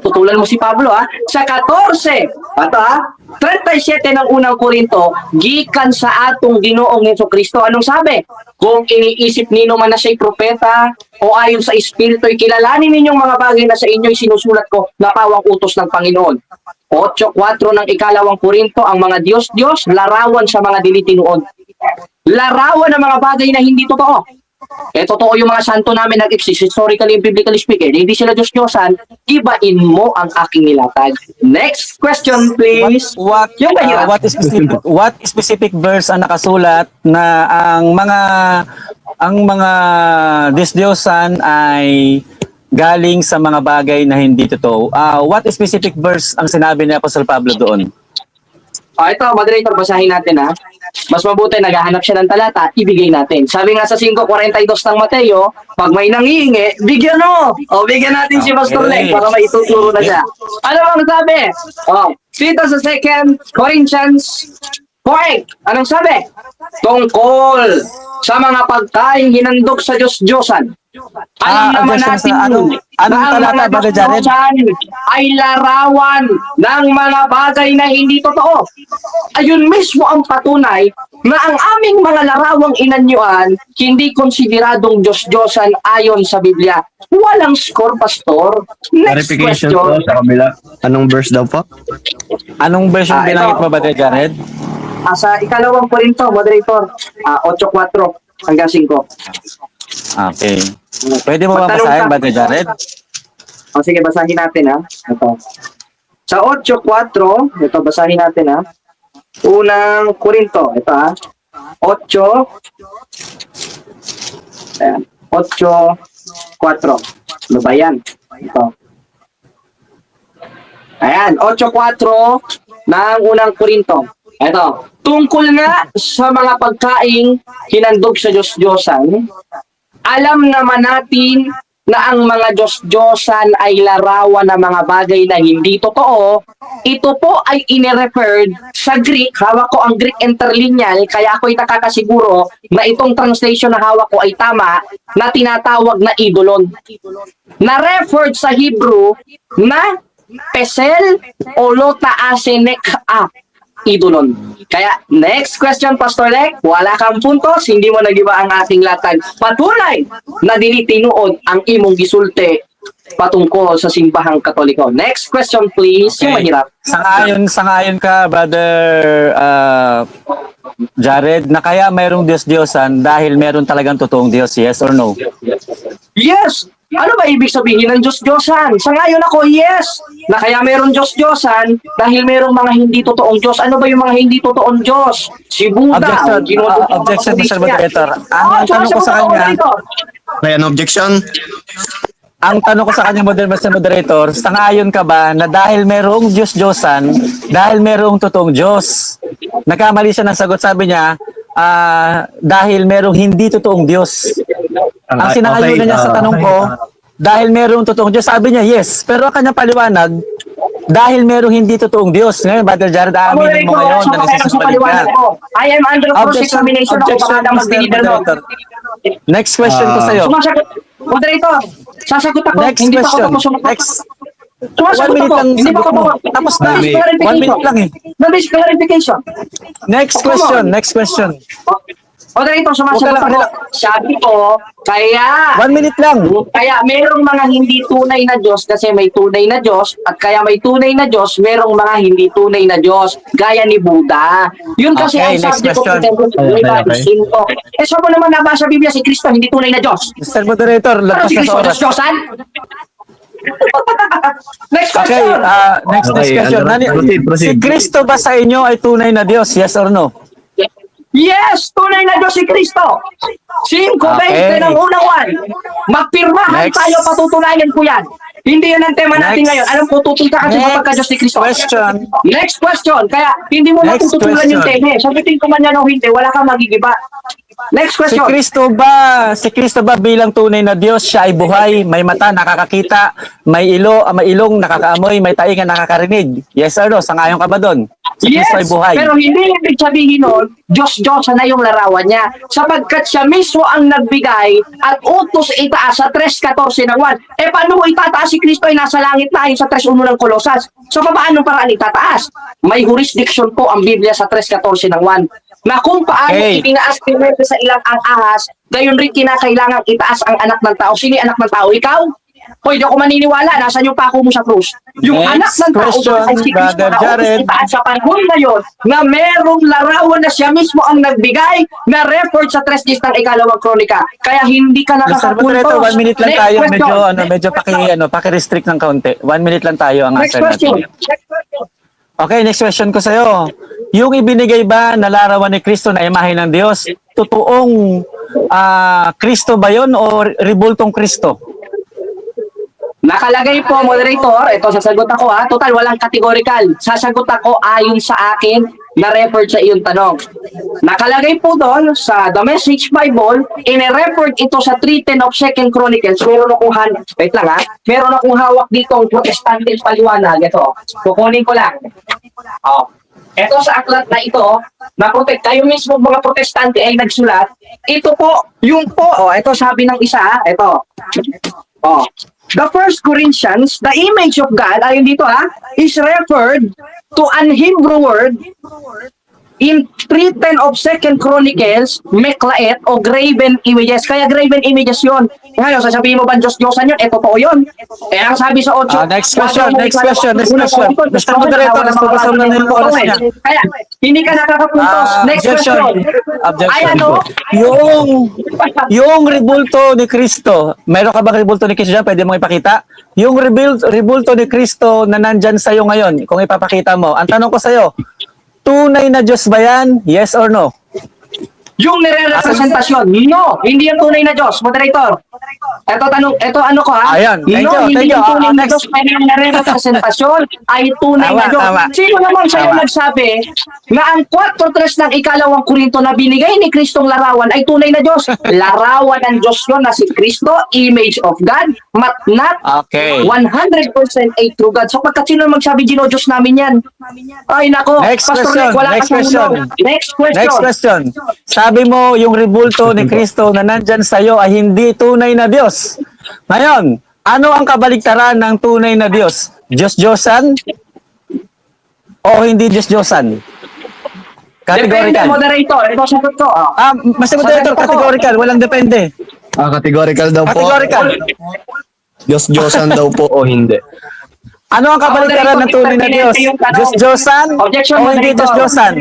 tutulan mo si Pablo sa 14, 37 ng unang Korinto, gikan sa atong Ginoong Hesukristo. Anong sabi? Kung iniisip nino man na siya'y propeta o ayon sa Espiritu'y kilalanin ninyong mga bagay na sa inyo'y sinusulat ko na pawang utos ng Panginoon. 8:4 ng ikalawang Korinto, ang mga Diyos-Diyos, larawan sa mga dilitinuod. Larawan ng mga bagay na hindi totoo. Totoo yung mga santo namin nag-exist, historically and biblically speaking. Hindi sila Diyos-Diyosan, ibain mo ang aking nilatag. Next question, please. Yung mahirap. What specific verse ang nakasulat na ang mga Diyos-Diyosan ay galing sa mga bagay na hindi totoo? What specific verse ang sinabi ni Apostol Pablo doon? Ito, moderator, basahin natin Mas mabuti, naghahanap siya ng talata, ibigay natin. Sabi nga sa 5:42 ng Mateo, pag may nangihingi, bigyan mo! Bigyan natin si Pastor Lek para maituturo na siya. Ano bang sabi? Dito sa 2 Corinthians 4, anong sabi? Tungkol sa mga pagkain hinandog sa Diyos-Diyosan. Alam naman natin anong talata, Brother Jared? Ay larawan ng mga bagay na hindi totoo. Ayun mismo ang patunay na ang aming mga larawang inanyuan hindi konsideradong Diyos-Diyosan ayon sa Biblia. Walang score, Pastor. Next Clarification question. po sa kabila. Anong verse daw po? Anong verse yung binanggit mo, Brother Jared? Sa ikalawang Korinto, moderator, 8:4 hanggang 5. Okay. Pwede mo ba Magtanong basahin, ka. Brother Jared? Sige, basahin natin Ito. Sa 8:4, ito basahin natin Unang Korinto, ito 8. Ayan, 8:4. Ano ba yan? Ito. Ayan, 8:4 ng unang Korinto. Ito, tungkol nga sa mga pagkaing hinandog sa Diyos-Diyosan, alam naman natin na ang mga Diyos-Diyosan ay larawan ng mga bagay na hindi totoo. Ito po ay inireferred sa Greek. Hawak ko ang Greek interlineal, kaya ako'y nakakasiguro na itong translation na hawak ko ay tama, na tinatawag na idolon. Na-referred sa Hebrew na pesel o lota asenek idolon. Kaya, next question, Pastor Lek. Wala kang puntos, hindi mo nagiba ang ating latag. Patunay na dinitinuod ang imong gisulti patungkol sa simbahang Katoliko. Next question, please. Yung mahirap. Sangayon ka, Brother Jared, na kaya mayroong Diyos-Diyosan dahil meron talagang totoong Diyos, yes or no? Yes! Ano ba ibig sabihin ng Diyos-Diyosan? Sa ngayon ako, yes! Na kaya meron Diyos-Diyosan dahil merong mga hindi totoong Diyos. Ano ba yung mga hindi totoong Diyos? Si Buddha. Objection, Mr. Moderator. Ang tanong ko sa kanya, May an objection? Mr. Moderator, sangayon ka ba na dahil merong Diyos-Diyosan, dahil merong totoong Diyos? Nagkamali siya ng sagot, sabi niya, dahil merong hindi totoong Diyos. Ang sinangayunan niya sa tanong ko, dahil merong totoong Diyos, sabi niya yes. Pero ang kanyang paliwanag, dahil merong hindi totoong Diyos. Ngayon, Brother Jared, aaminin mo ngayon na nagsisinungaling ka. I am under cross-examination ako baka na mag-deliver mo. Next question ko sa'yo. Sumasagot. Moderator, sasagot ako. Next Hindi pa question. ako sumagot. Next. 1 Sumasagot minute ako. lang Hindi pa sagot ako mo. Tapos na. 1 minute lang eh. Nabis clarification. Next question. Moderator, sumasagot Huwag ka ako. lang. Sabi ko, kaya 1 minute lang. Kaya merong mga hindi tunay na Diyos kasi may tunay na Diyos at kaya may tunay na Diyos, merong mga hindi tunay na Diyos gaya ni Buddha. Yun kasi Okay, ang next subject of question. the Sinto. Eh saan mo naman nabasa Biblia si Kristo hindi tunay na Diyos? Mr. Moderator, Ano lakas si na sa Kristo? oras. Diyos-Diyosan? Next Okay, question. next question. Si Kristo ba sa inyo ay tunay na Diyos? Yes or no? Yes, tunay na Diyos si Kristo. 5:20 Okay. ng unang 1. Magpirmahan Next. tayo, patutunayan ko yan. Hindi yan ang tema natin Next. ngayon. Alam ko, tutunta ka sa Next pagka-Diyos ni Kristo. question. Next question. Kaya hindi mo Next matututulan yung question. tema. Sagutin ko man yan o hindi, wala kang magigiba. Next Si question. Kristo ba bilang tunay na Diyos, siya ay buhay, may mata, nakakakita, may ilong, nakakaamoy, may tainga, nakakarinig? Yes or no? Sangayon ka ba doon? Si Kristo ay buhay. Pero hindi ibig sabihin nun, Diyos na yung larawan niya. Sapagkat siya mismo ang nagbigay at utos itaas sa 3:14 ng 1. Eh paano mo itataas si Kristo ay nasa langit na ayon sa 3:1 ng Kolosas? So paano paraan itataas? May jurisdiction po ang Biblia sa 3:14 ng 1. Na kung paano itinaas ni Moises sa ilang ang ahas, gayon rin kinakailangan itaas ang anak ng tao. Sino yung anak ng tao? Ikaw? Hoy, di ako maniniwala. Nasaan yung pako mo sa krus? Yung Next anak ng tao question, ay si Kristo Brother na Jared. utos itaas sa panahon na yun na merong larawan na siya mismo ang nagbigay na record sa 3 ng ikalawang kronika. Kaya hindi ka Mr. Moderator, nakakapuntos. 1 minute lang Next tayo. question. Medyo paki-restrict ng kaunti. 1 minute lang tayo ang Next answer question. natin. Okay, next question ko sa'yo. Yung ibinigay ba na larawan ni Kristo na imahe ng Diyos, totoong Kristo ba yun o rebultong Kristo? Nakalagay po, moderator, ito sasagot ako ha, total walang categorical. Sasagot ako ayon sa akin na record sa iyong tanong. Nakalagay po doon sa The Message Bible, in-record ito sa 3:10 of 2 Chronicles. Meron akong wait lang ha, meron akong hawak dito ang protestante paliwanag. Ito, kukunin ko lang. Oh. Ito sa aklat na ito, na kayo mismo mga protestante ay nagsulat. Ito po, yung po, ito sabi ng isa, ito. Oh. The First Corinthians, the image of God, ayon dito is referred to an Hebrew word in 3:10 of 2 Chronicles, meklaet o graven images. Kaya graven images yon. Ngayon, sasabihin mo ba Diyos-Diyosan yun? Totoo yun. Eh, ang sabi sa 8. Next question. Mr. Moderator, nagpapasama na yung oras niya. Kaya, hindi ka nakakapuntos. Next question. Ay, ano? Yung rebulto ni Kristo, meron ka bang rebulto ni Kristo dyan? Pwede mong ipakita? Yung rebulto ni Kristo na nandyan sa'yo ngayon, kung ipapakita mo, ang tanong ko sa'yo, tunay na Diyos ba yan? Yes or no? Yung nire-representasyon, no, hindi yung tunay na Diyos, moderator. Ito ano ko Ayan, thank you, hindi thank you. yung tunay na Next. Diyos, pero yung nire-representasyon ay tunay na Tama, Diyos. tama. Sino naman sa'yo Tama. nagsabi na ang 4:3 ng ikalawang Korinto na binigay ni Kristong larawan ay tunay na Diyos? Larawan ng Diyos yun na si Kristo, image of God, not Okay. 100% a true God. So pagkat sino magsabi, Diyos namin yan? Ay nako, Next Pastor question, Rick, wala next kang question. tulong. Next question. Next question. Sabi mo, yung rebulto ni Kristo na nandyan sa'yo ay hindi tunay na Diyos. Ngayon, ano ang kabaligtaran ng tunay na Diyos? Diyos-Diyosan o hindi Diyos-Diyosan? Depende, Categorical. moderator. Ito sagot ko. Oh. Mas moderator, categorical. Walang depende. Categorical daw po. Categorical. Diyos-Diyosan daw po o hindi. Ano ang kabaligtaran ng tunay na Diyos? Diyos-Diyosan Objection, o hindi moderator. Diyos-Diyosan?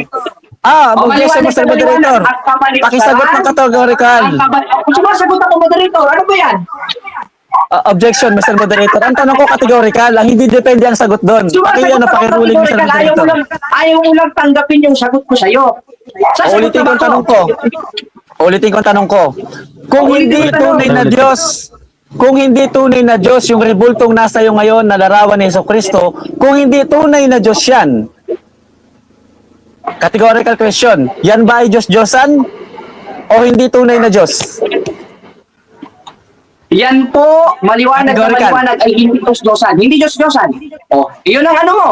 Objection, Mr. Moderator. Pakisagot ng categorical. Sumasagot ako, moderator. Ano ba yan? Objection, Mr. Moderator. Ang tanong ko categorical, ang hindi depende ang sagot doon. Pakiyan na pakiruling, Mr. Moderator. Ayaw mo lang tanggapin yung sagot ko sa'yo. Ulitin ko ang tanong ko. Ulitin ko ang tanong ko. Kung hindi tunay na Diyos, kung hindi tunay na Diyos yung rebultong nasa iyo ngayon na larawan ni Jesucristo, kung hindi tunay na Diyos yan, categorical question, yan ba ay Diyos-Diyosan o hindi tunay na Diyos? Yan po, maliwanag na Categorical. maliwanag ay hindi Diyos-Diyosan. Hindi Diyos-Diyosan. Oh, yun ang ano mo.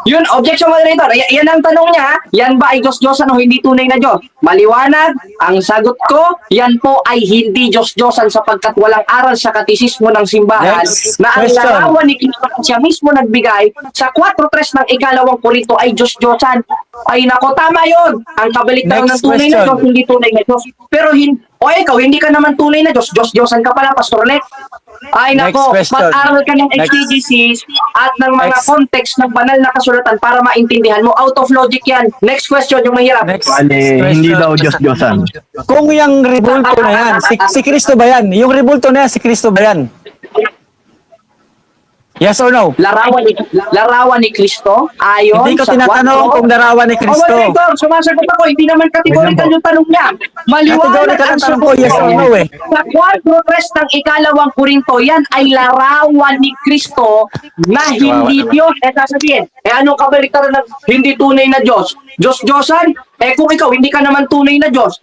Yun, objection, moderator. Yan ang tanong niya. Yan ba ay Diyos-Diyosan o hindi tunay na Diyos? Maliwanag, ang sagot ko, yan po ay hindi Diyos-Diyosan sapagkat walang aral sa katisismo ng simbahan Next na ang question. larawan ni Kristo na siya mismo nagbigay sa 4:3 ng ikalawang Korinto ay Diyos-Diyosan. Ay nako, tama yun. Ang kabaliktaran ng Next tunay na question. Diyos, hindi tunay na Diyos. Pero ikaw, hindi ka naman tunay na Diyos. Diyos-Diyosan ka pala, Pastor Lek. Ay nako, Next question. mag-aral ka ng Next. exegesis at ng mga Next. context ng banal na kasulatan para maintindihan mo. Out of logic yan. Next question, yung mahirap. Next Hindi question. daw Diyos-Diyosan. Kung yung rebulto na yan, si Kristo ba yan? Yung rebulto na yan, si Kristo ba yan? Yes or no? Larawan ni Kristo ayon Hindi ko sa tinatanong 4. kung larawan ni Kristo. Moderator, sumasagot ako. Hindi naman categorical yung tanong niya. Maliwanag Categorical ang ang tanong ko, sagot yes or no eh. Sa 4:3 ng ikalawang Korinto, yan ay larawan ni Kristo na hindi Diyos. Sasabihin, anong kabaliktaran ng hindi tunay na Diyos? Diyos-Diyosan? Kung ikaw, hindi ka naman tunay na Diyos.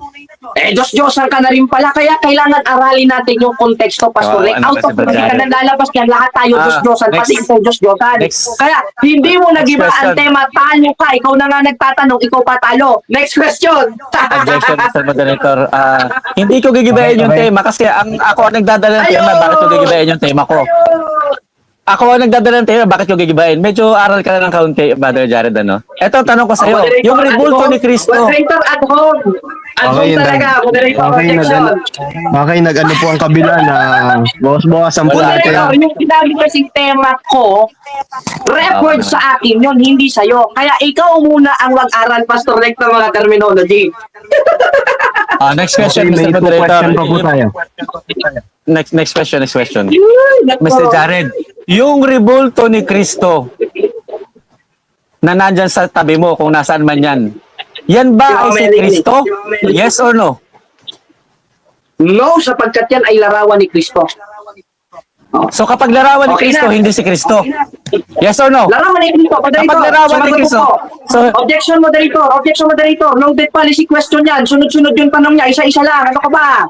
Diyos-Diyosan ka na rin pala. Kaya kailangan aralin natin yung konteksto, Pastor Rick. Ano Out ba of si Brother logic ka Jared? na lalabas yan. Lahat tayo Diyos-Diyosan. next. Pati ikaw Diyos-Diyosan. Next. Kaya, hindi mo nag-iba Next ang question. tema. Talo ka. Ikaw na nga nagtatanong. Ikaw patalo. Next question. Objection, Mr. Moderator. Hindi ko gigibayin yung tema kasi ako ang nagdadala ng tema, bakit ko gigibayin yung tema ko? Ako ang nagdadala ng tema, bakit ko gigibayin? Medyo aral ka na ng kaunti, Brother Jared, ano? Ito, tanong ko sa'yo. Yung rebulto ni Kristo, Moderator at home. At home talaga. Moderator objection. nag-ano po ang kabila na bawas-bawasan po natin. Moderator, yung sinabi kasing tema ko, record sa akin yun, hindi sa'yo. Kaya ikaw muna ang mag-aral, Pastor Rick, ng mga terminology. next question, Okay, may Mr. two question Moderator. pa po tayo. Next question. Nako. Mr. Jared, yung rebulto ni Kristo na nandyan sa tabi mo, kung nasaan man yan, yan ba ay si Kristo? Yes or no? No, sapagkat yan ay larawan ni Kristo. So kapag larawan ni Okay Kristo, na. hindi si Kristo. Yes or no? Larawan ni Kristo, moderator. Kapag larawan ni Sumagot Kristo, po. so- Objection, moderator. Loaded policy question yan. Sunod-sunod yung tanong niya. Isa-isa lang. Ano ka ba?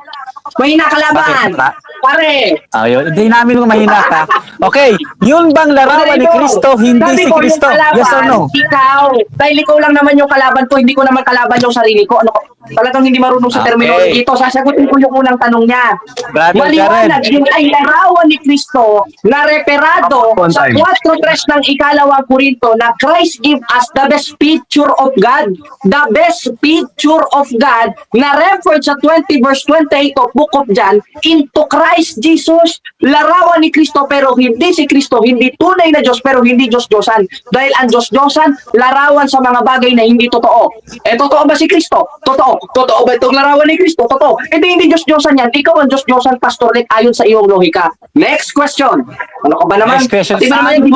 Mahina kalaban. Bakit? Pare. Ayun, hindi namin mahina ka. Okay, yun bang larawan ni Kristo, hindi Sabi si ko, yung Kristo? kalaban, Yes or no? Ikaw. Dahil ikaw lang naman yung kalaban ko, hindi ko naman kalaban yung sarili ko. Ano ko? Talagang hindi marunong sa Okay. terminology ito. Sasagutin ko yung unang tanong niya. Brother Maliwanag, Jared. yun ay larawan ni Kristo na reperado One sa time. 4:3 ng ikalawang Korinto na Christ give us the best picture of God. The best picture of God na referred sa 20 verse 28 of Book of John into Christ Jesus. Larawan ni Kristo pero hindi si Kristo. Hindi tunay na Diyos pero hindi Diyos-Diyosan. Dahil ang Diyos-Diyosan, larawan sa mga bagay na hindi totoo. Totoo ba si Kristo? Totoo. Totoo ba itong larawan ni Kristo? Totoo. Hindi Diyos-Diyosan yan. Ikaw ang Diyos-Diyosan, Pastor Rick, ayon sa iyong lohika. Next question. Ano ka ba naman? Next question, Pati ba naman saan hindi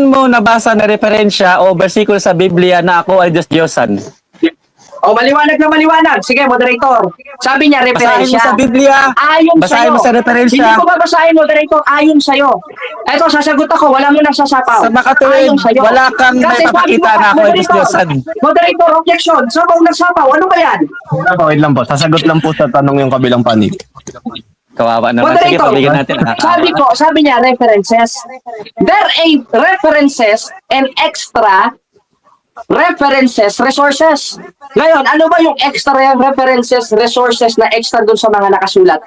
mo alam? nabasa na referensya o bersikulo sa Biblia na ako ay Diyos-Diyosan? Maliwanag na maliwanag. Sige, moderator. Sabi niya, Basahin mo referensya. sa Biblia. Ayon Basahin sa'yo. mo sa referensya. Hindi ko babasahin, moderator. Ayon sa'yo. Eto, sasagot ako. Wala mo nang sasapaw. Sa makatuwid, Ayon sa'yo. wala kang Kasi may papakita sabi mo, na ako ay moderator, Diyos-Diyosan. Moderator, objection. Sabaw ng sapaw. Ano ba yan? Wait lang po. Sasagot lang po sa tanong yung kabilang panig. Kawawa naman. Sige, Moderator, pabigyan natin. sabi niya, references. There are references and extra references, resources. Ngayon, ano ba yung extra references, resources na extra dun sa mga nakasulat?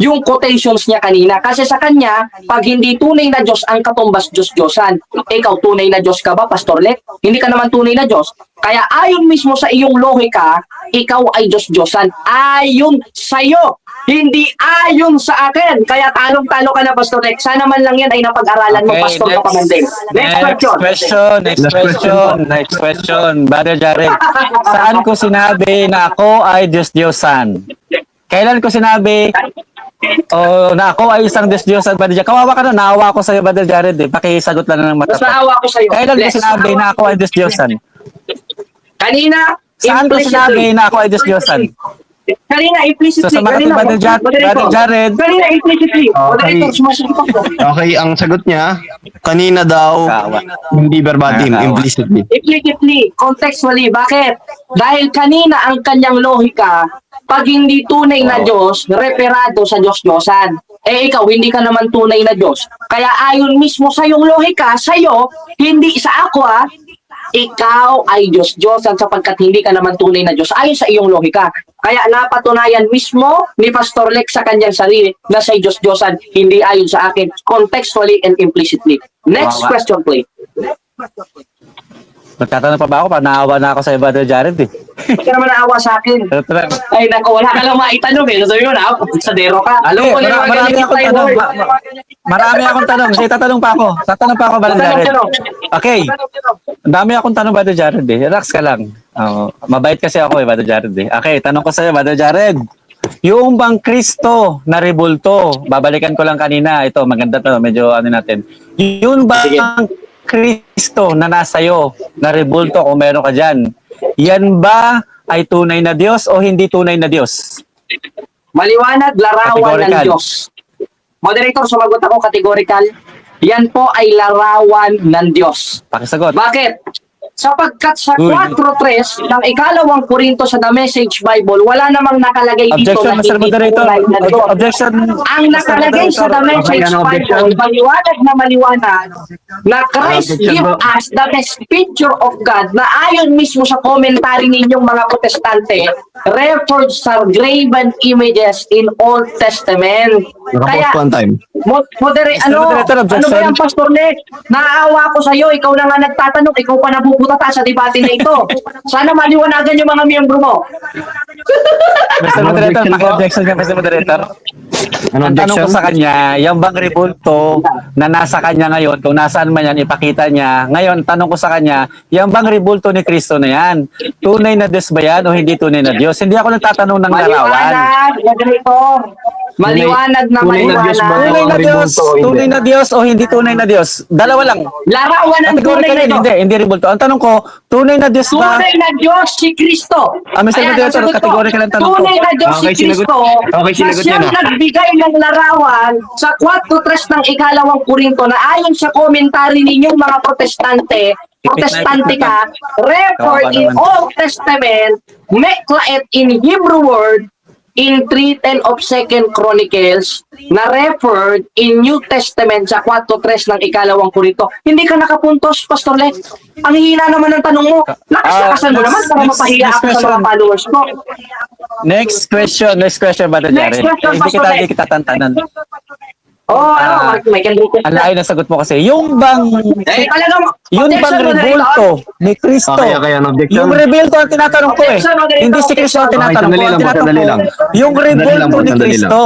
Yung quotations niya kanina. Kasi sa kanya, pag hindi tunay na Diyos ang katumbas Diyos-Diyosan. Ikaw, tunay na Diyos ka ba, Pastor Lek? Hindi ka naman tunay na Diyos. Kaya ayon mismo sa iyong lohika, ikaw ay Diyos-Diyosan. Ayon sa'yo, hindi ayon sa akin. Kaya talong-talo ka na, Pastor Lex. Sana man lang yan ay napag-aralan mo, Pastor Kapamandeng. Next question. Brother Jared, saan ko sinabi na ako ay Diyos-Diyosan? Kailan ko sinabi na ako ay isang Diyos-Diyosan, Brother Jared? Kawawa ka na, naawa ko sa'yo, Brother Jared. Pakisagot lang ng Mas matapat. naawa ko sa'yo. Kailan ko Lex. sinabi na ako ay Diyos-Diyosan? Kanina, Saan ko sinabi na ako ay Diyos-Diyosan? Kanina, implicitly. So, sa mga Kanina, Brother Jared, Kanina, implicitly. Moderator, sumasagot ako. Okay, ang sagot niya, kanina daw, Kawa. hindi verbatim, Kawa. implicitly. Implicitly, contextually. Bakit? Dahil kanina ang kanyang lohika, pag hindi tunay na Diyos, referado sa Diyos-Diyosan. Eh ikaw, hindi ka naman tunay na Diyos. Kaya ayon mismo sa iyong lohika, sa'yo, hindi sa ako ikaw ay Diyos-Diyosan sapagkat hindi ka naman tunay na Diyos ayon sa iyong lohika. Kaya napatunayan mismo ni Pastor Lex sa kanyang sarili na sa Diyos-Diyosan, hindi ayon sa akin, contextually and implicitly. Next Wow. question, please. Magtatanong pa ba ako? Naawa na ako sa Brother Jared eh. Hindi ka naman naawa sa akin. Ay, nako, wala ka lang maitanong eh. Sabi mo na, sadero ka. Alam ko, Marami akong tanong. Marami akong tanong. Sige, tatanong pa ako. Brother Jared. Okay. Ang dami akong tanong, Brother Jared eh. Relax ka lang. Mabait kasi ako Brother Jared eh. Okay, tanong ko sa'yo, Brother Jared. Yung bang Kristo na rebulto, babalikan ko lang kanina. Ito, maganda to. Medyo ano natin. Yun bang Kristo na nasa iyo, na rebulto kung meron ka dyan, yan ba ay tunay na Diyos o hindi tunay na Diyos? Maliwanag, larawan ng Categorical. Diyos. Moderator, sumagot ako, categorical. Yan po ay larawan ng Diyos. Pakisagot. Bakit? Sapagkat sa Uy. 4.3 ng ikalawang Korinto sa The Message Bible, wala namang nakalagay dito Objection, na Mr. hindi Moderator. tunay na Diyos. Objection. Ang nakalagay sa The Message Bible, maliwanag na maliwanag na Christ Objection give po. us the best picture of God na ayon mismo sa commentary ninyong mga protestante, referred sa graven images in Old Testament. Nakapause po ang time. Moderator, Moderator, ano ba objection. yan, Pastor Nick? Naaawa ko sa'yo, ikaw na nga nagtatanong, ikaw pa nabubutata sa debate na ito. Sana maliwanagan yung mga miyembro mo. Mr. Moderator, paki-objection ka, Mr. Moderator. Ano Ang tanong ko objection? sa kanya, yung bang rebulto na nasa kanya ngayon, kung nasaan man yan, ipakita niya. Ngayon, tanong ko sa kanya, yung bang rebulto ni Kristo na yan, tunay na Diyos ba yan o hindi tunay na Diyos? Hindi ako nagtatanong ng larawan. Maliwanag, moderator. Maliwanag na Tunay na Diyos ba? maliwanag. Tunay na Diyos, Rebulto o hindi? tunay na Diyos o hindi tunay na Diyos? Dalawa lang. Larawan ng tunay Categorical na yun, Diyos. hindi rebulto. Ang tanong ko, tunay na Diyos ba? Tunay na Diyos si Kristo. Mr. Ayan, Moderator, ang sagot ko. categorical ang tanong ko. Tunay na Diyos si Okay, sinagot- Kristo okay, na sinagot siyang niya na. nagbigay ng larawan sa 4.3 ng ikalawang Korinto na ayon sa commentary ninyong mga protestante ka, record in Old Testament, meklaet in Hebrew word, in 3:10 of 2 Chronicles na referred in New Testament sa 4.3 ng ikalawang Korinto. Hindi ka nakapuntos, Pastor Len. Ang hina naman ng tanong mo. Lakas-lakasan mo naman para mapahiya ako sa mga followers mo. Next question, Brother Next Jared. question, Hindi Pastor kita, Len. hindi kita tantanan. May kanduko. Ang layo ng sagot mo kasi. Yung bang, Talagang, yun bang objection, rebulto ni Kristo? Okay, ano objection? Yung rebulto ang tinatanong ko eh. Objection, Moderator, Hindi si Kristo ang Okay, tinatanong ko. sandali Ang lang po, tinatanong sandali ko, lang. yung Sandali lang rebulto po, ni sandali Kristo.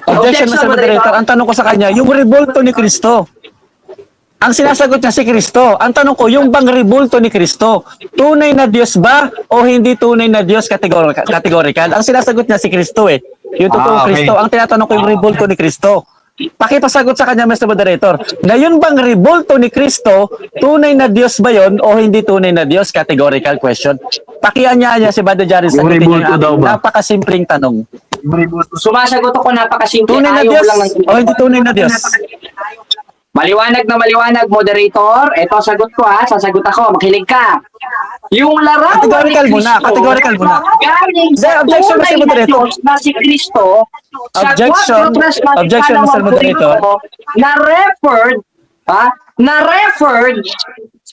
Objection, Mr. Moderator. Ang tanong ko sa kanya, yung rebulto ni Kristo. Ang sinasagot niya si Kristo. Ang tanong ko, yung bang rebulto ni Kristo, tunay na Diyos ba o hindi tunay na Diyos categorical? Ang sinasagot niya si Kristo eh. Yung totoong Okay. Kristo. Ang tinatanong ko yung rebulto ni Kristo. Pakipasagot sa kanya, Mr. Moderator, na yun bang rebulto ni Kristo, tunay na Diyos ba yun o hindi tunay na Diyos? Categorical question. Pakianya niya si Brother Jared Yung sagutin rebulto niya daw yung ba? napakasimpleng tanong. Sumasagot ako napakasimple. Tunay na Ayaw Diyos lang ng... o hindi tunay na Diyos? Maliwanag na maliwanag, moderator. Ito, sagot ko ha. Sasagot ako. Makinig ka. Yung larawan Categorical ni muna, Kristo, categorical muna. galing sa Hindi, objection, tunay Mr. na Moderator. Diyos na si Kristo, Objection, objection, Mr. Moderator. na referred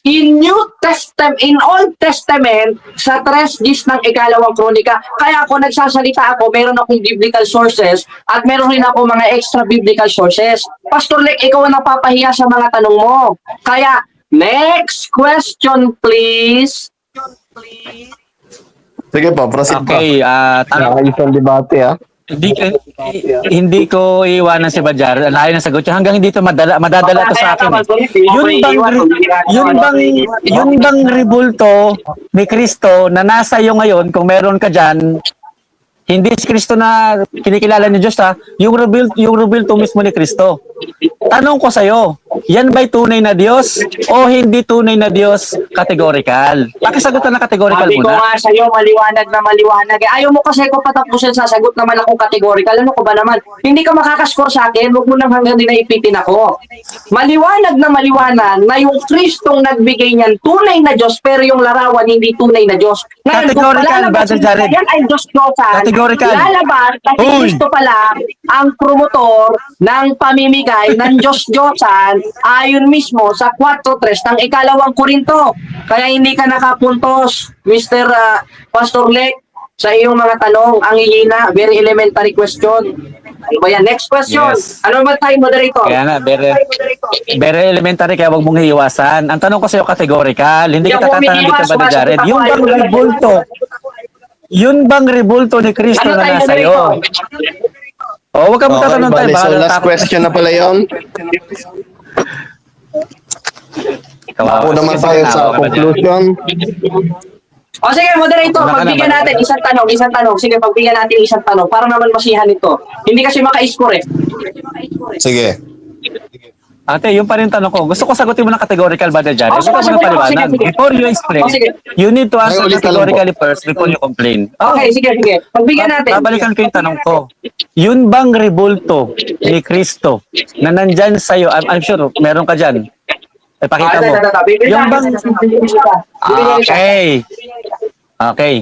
in New Testament, in Old Testament, sa 3:10 ng ikalawang kronika. Kaya ako nagsasalita ako, meron akong biblical sources at meron rin ako mga extra biblical sources. Pastor Lek, ikaw ang napapahiya sa mga tanong mo. Kaya Next question, please. Sige po, proceed po. Okay, Nakayos ang debate, ha? hindi ko iiwanan si Badjar. Layo na sagot niya. Hanggang hindi to madadala to sa akin. Yun bang ribulto ni Kristo na nasa iyo ngayon, kung meron ka dyan, hindi si Kristo na kinikilala ni Diyos, ha? Yung ribulto mismo ni Kristo. Tanong ko sa'yo, yan ba'y tunay na Diyos o hindi tunay na Diyos categorical? Pakisagutan na categorical Sabi ko muna. nga sa'yo, maliwanag na maliwanag. Ayaw mo kasi ko patapusin, sasagot naman akong categorical. Ano ko ba naman? Hindi ka makakascore sa akin, huwag mo nang hanggang dinaipitin ako. Maliwanag na yung Kristong nagbigay niyan, tunay na Diyos, pero yung larawan hindi tunay na Diyos. Ngayon, kung Categorical, palalabas Brother Jared. yan ay Diyos-Diyosan, Categorical. lalabas at si Uy! Kristo pala ang promotor ng pamimigay ng Diyos-Diyosan ayon mismo sa 4.3 ng ikalawang Korinto. Kaya hindi ka nakapuntos, Mr. Pastor Lek, sa iyong mga tanong. Ang hihina, very elementary question. Ano ba yan? Next question. Yes. Ano ba tayo, moderator? Kaya nga, very elementary, kaya huwag mong hiiwasan. Ang tanong ko sa'yo, categorical. Hindi Hindi kita ako tatanong dito, umiiwas, Brother Jared. sumasagot Yung ako, bang ayaw. ribulto, yun bang ribulto ni Kristo Ano na tayo, nasa iyo? moderator? Huwag ka magtatanong tayo. bale, so Baka last natakot. question na pala yun. Ako naman tayo sa conclusion. O sige, moderator, Wala ka pagbigyan naman. natin isang tanong. Sige, pagbigyan natin isang tanong para naman masihan ito. Hindi kasi maka-score eh. Sige. Ate, yung pa rin tanong ko. Gusto ko sagutin mo ng categorical, Brother Jared. Oh, Huwag ka sige, muna sige, paliwanag. sige. Before you explain, Oh, sige. you need to answer Ay, ulit na lang po. categorically first before you complain. Okay, sige. Pagbigyan natin. Babalikan ko yung tanong ko. Yun bang ribulto ni Kristo na nandyan sa'yo? I'm sure, meron ka dyan. Ipakita mo. Yung bang... Okay. Okay.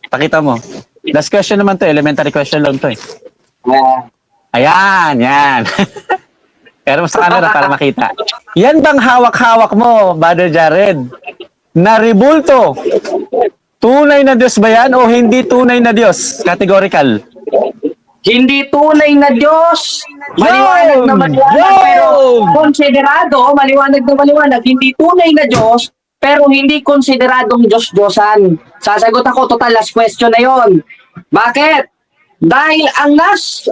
Pakita mo. Last question naman to. Elementary question lang to eh. Ayan, yan. Pero sa camera para makita. Yan bang hawak-hawak mo, Brother Jared? Na ribulto? Tunay na Diyos ba yan o hindi tunay na Diyos? Categorical. Hindi tunay na Diyos. Maliwanag na maliwanag, pero konsiderado, maliwanag na maliwanag, hindi tunay na Diyos, pero hindi konsideradong Diyos-Diyosan. Sasagot ako, total last question na yon. Bakit? Dahil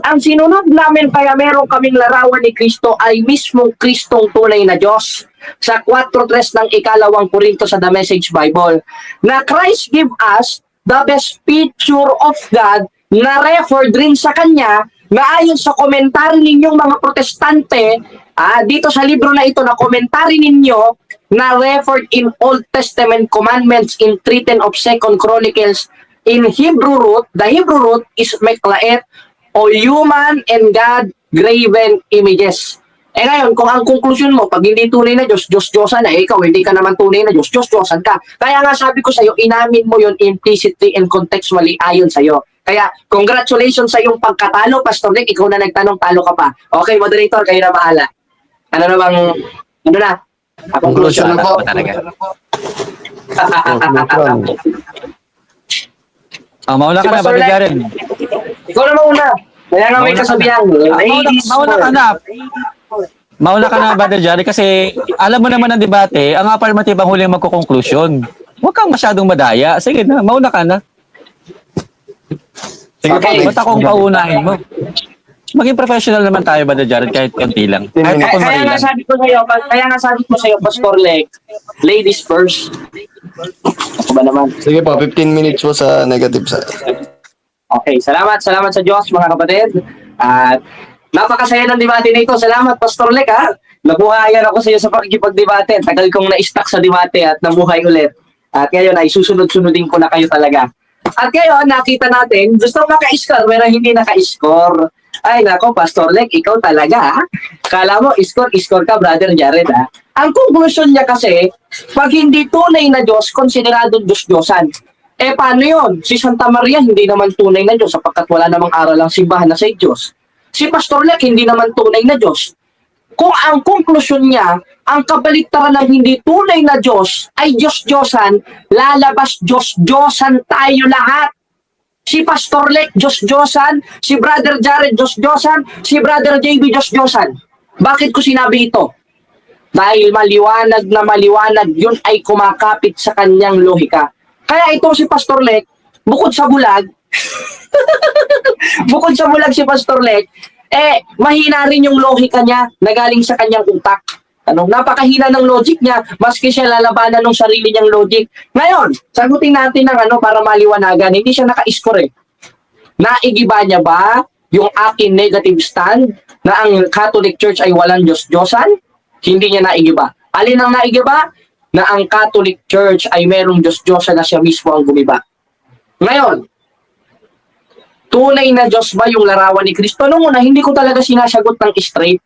ang sinunod namin kaya meron kaming larawan ni Kristo ay mismong Kristong tunay na Diyos. Sa 4.3 ng ikalawang Korinto sa The Message Bible, na Christ give us the best picture of God na referred rin sa Kanya na ayon sa komentary ninyong mga protestante, dito sa libro na ito na komentary ninyo na referred in Old Testament commandments in 3:10 of 2 Chronicles. In Hebrew root, the Hebrew root is meklaet o human and God graven images. Eh ngayon, kung ang konklusyon mo, pag hindi tunay na Diyos, Diyos-Diyosan na, ikaw hindi ka naman tunay na Diyos, Diyos-Diyosan ka. Kaya nga sabi ko sa'yo, inamin mo yun implicitly and contextually ayon sa'yo. Kaya, congratulations sa iyong pagkatalo, Pastor Nick, ikaw na nagtanong, talo ka pa. Okay, moderator, kayo na bahala. Ano na bang, ano na? Conclusion na po. Conclusion. Mauna ka na, Pastor Brother Len. Jared. Ikaw na mauna. Kaya nga may Mauna ka kasabihan. Ladies Mauna ka first. na. Mauna ka na, Brother Jared, kasi alam mo naman ang debate, ang affirmative ang huling magko-conclusion. Huwag kang masyadong madaya. Sige na, mauna ka na. Sige Okay. po, Ba't akong paunahin mo? Maging professional naman tayo, Brother Jared, kahit konti lang. Kahit ako Kaya nga marilang. sabi ko sa'yo, Pastor Lek, ladies first. Ako ba naman? Sige po, 15 minutes po sa negative side. Okay, salamat sa Diyos mga kapatid. At napakasaya ng debate na ito. Salamat Pastor Lek ha. Nabuhayan ako sa iyo sa pagkikipagdebate. Tagal kong na-stuck sa debate at nabuhay ulit. At ngayon ay susunod-sunodin ko na kayo talaga. At ngayon, nakita natin, gusto maka-score pero hindi naka-score. Ay nako, Pastor Lek, ikaw talaga ha. Kala mo, score ka, Brother Jared ha. Ang conclusion niya kasi, pag hindi tunay na Diyos, konsiderado Diyos-Diyosan. Eh paano yun? Si Santa Maria hindi naman tunay na Diyos sapagkat wala namang aral ang simbahan na sa Diyos. Si Pastor Lek hindi naman tunay na Diyos. Kung ang konklusyon niya, ang kabaliktaran ng hindi tunay na Diyos ay Diyos-Diyosan, lalabas Diyos-Diyosan tayo lahat. Si Pastor Lek, Diyos-Diyosan, si Brother Jared, Diyos-Diyosan, si Brother JB, Diyos-Diyosan. Bakit ko sinabi ito? Dahil maliwanag yun ay kumakapit sa kanyang lohika. Kaya ito si Pastor Lek, bukod sa bulag, bukod sa bulag si Pastor Lek, mahina rin yung lohika niya na galing sa kanyang utak. Napakahina ng logic niya, maski siya lalabanan ng sarili niyang logic. Ngayon, sagutin natin ng para maliwanagan, hindi siya naka-score eh. Naigiba niya ba yung akin negative stand na ang Catholic Church ay walang Diyos-Diyosan? Hindi niya naigiba. Alin ang naigiba? Na ang Catholic Church ay merong Diyos-Diyosan na siya mismo ang gumiba. Ngayon, tunay na Diyos ba yung larawan ni Kristo? Noong una, hindi ko talaga sinasagot ng straight.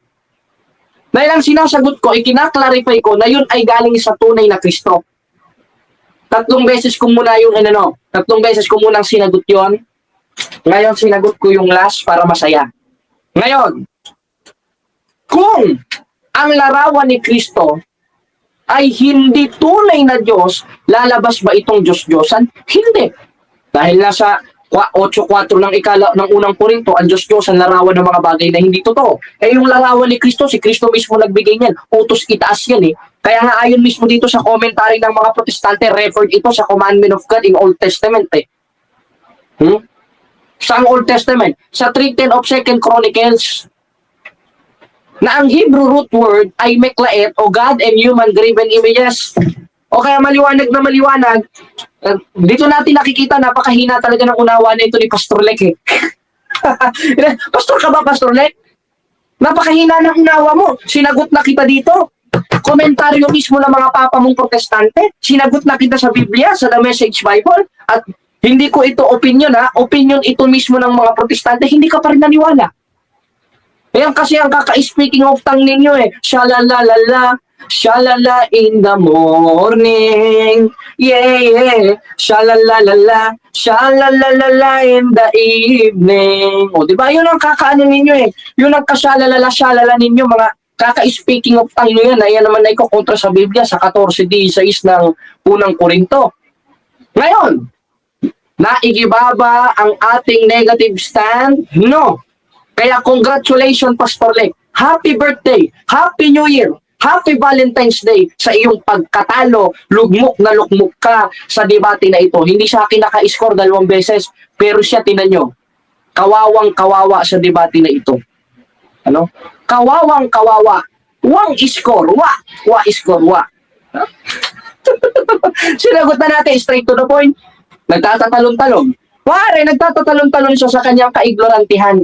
Dahil ang sinasagot ko, ikinaklarify ko na yun ay galing sa tunay na Kristo. Tatlong beses ko muna sinagot yon. Ngayon, sinagot ko yung last para masaya. Ngayon, kung ang larawan ni Kristo ay hindi tunay na Diyos, lalabas ba itong Diyos-Diyosan? Hindi. Dahil nasa 8:4 ng unang Korinto, ang Diyos-Diyosan larawan ng mga bagay na hindi totoo. Yung larawan ni Kristo, si Kristo mismo nagbigay niyan. Utos itaas yan eh. Kaya nga ayon mismo dito sa commentary ng mga Protestante, referred ito sa commandment of God in Old Testament eh. Sa Old Testament, sa 3:10 of 2 Chronicles, na ang Hebrew root word ay meklaet o God and human graven images. O kaya maliwanag na maliwanag, dito natin nakikita napakahina talaga ng unawa na ito ni Pastor Lek eh. Pastor ka ba, Pastor Lek? Napakahina ng unawa mo. Sinagot na kita dito. Komentaryo mismo ng mga papa mong protestante. Sinagot na kita sa Biblia, sa The Message Bible. At hindi ko ito opinion ha. Opinion ito mismo ng mga protestante. Hindi ka pa rin naniwala. Ayan kasi ang kaka-speaking of tongue ninyo eh. Shalalalala, shalala in the morning. Yeah. Shalalalala, shalalalala in the evening. O, diba? Yun ang kakaano ninyo eh. Yun ang kashalalala, shalala ninyo, mga kaka-speaking of tongue nyo yan. Ayan naman na ikokontra sa Biblia sa 14:16 ng unang Korinto. Ngayon, naigibaba ang ating negative stand? No. Kaya congratulations, Pastor Lek. Happy birthday, Happy New Year, Happy Valentine's Day sa iyong pagkatalo. Lugmok na lugmok ka sa debate na ito. Hindi siya akin naka-score 2 beses, pero siya, tinan nyo, kawawang kawawa sa debate na ito. Kawawang kawawa. Wang score, wa score, wa. Sinagot na natin straight to the point. Nagtatatalon-talon. Pare, nagtatatalon-talon siya sa kanyang kaignorantihan.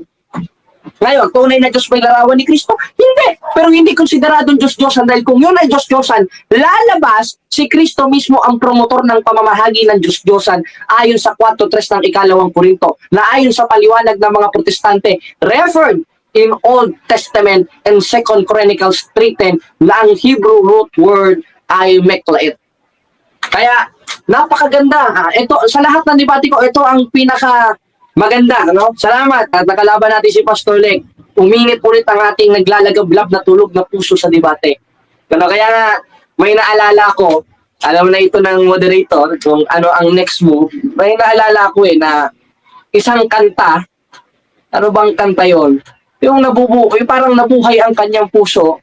Ngayon, tunay na Diyos ba yung larawan ni Kristo? Hindi. Pero hindi konsideradong Diyos-Diyosan dahil kung yun ay Diyos-Diyosan, lalabas si Kristo mismo ang promotor ng pamamahagi ng Diyos-Diyosan ayon sa 4:3 ng 2 Korinto na ayon sa paliwanag ng mga protestante referred in Old Testament and 2 Chronicles 3:10 na ang Hebrew root word ay meklaet. Kaya, napakaganda. Ito, sa lahat ng debate ko, ito ang pinaka maganda, Salamat at nakalaban natin si Pastor Lek. Umingit ulit ang ating naglalagablab na tulog na puso sa debate. Kaya nga, may naalala ko, alam na ito ng moderator, kung ano ang next move, may naalala ko na isang kanta, ano bang kanta yon? Yung parang nabuhay ang kanyang puso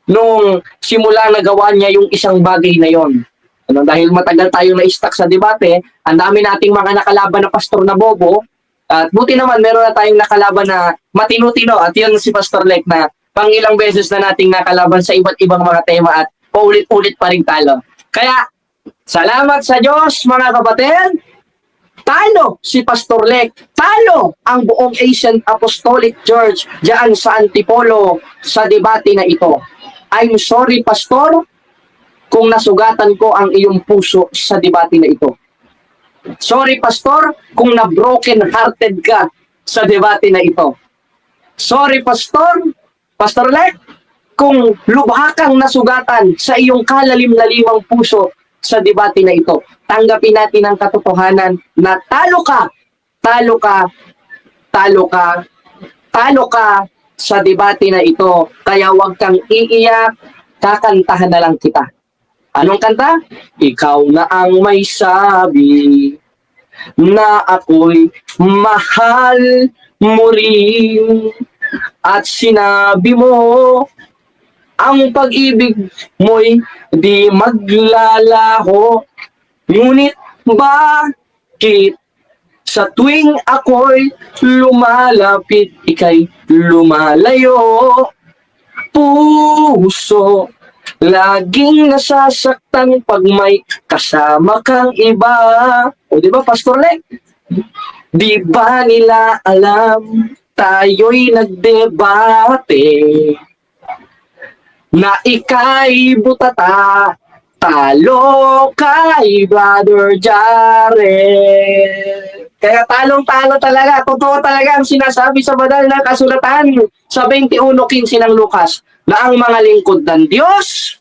nung simula nagawa niya yung isang bagay na yon. Dahil matagal tayong na-stuck sa debate, ang dami nating mga nakalaban na pastor na bobo. At buti naman, meron na tayong nakalaban na matino-tino. At yun si Pastor Lek na pangilang beses na nating nakalaban sa iba't ibang mga tema at paulit-ulit pa rin talo. Kaya, salamat sa Diyos mga kapatid. Talo si Pastor Lek. Talo ang buong Asian Apostolic Church diyan sa Antipolo sa debate na ito. I'm sorry, Pastor, kung nasugatan ko ang iyong puso sa debate na ito. Sorry, Pastor, kung na-broken hearted ka sa debate na ito. Sorry, Pastor, Pastor Lek, kung lubha kang nasugatan sa iyong kalalim-lalimang puso sa debate na ito. Tanggapin natin ang katotohanan na talo ka, talo ka, talo ka, talo ka sa debate na ito. Kaya huwag kang iiyak, kakantahan na lang kita. Anong kanta? Ikaw na ang may sabi na ako'y mahal mo rin. At sinabi mo Ang pag-ibig mo'y di maglalaho. Ngunit bakit sa tuwing ako'y lumalapit, ika'y lumalayo? Puso, laging nasasaktan pag may kasama kang iba. O di ba, Pastor Lek? Di ba nila alam, tayo'y nagdebate na ika'y butata, talo kay Brother Jared. Kaya talong-talo talaga, totoo talaga ang sinasabi sa banal na kasulatan sa 21:15 ng Lucas na ang mga lingkod ng Diyos,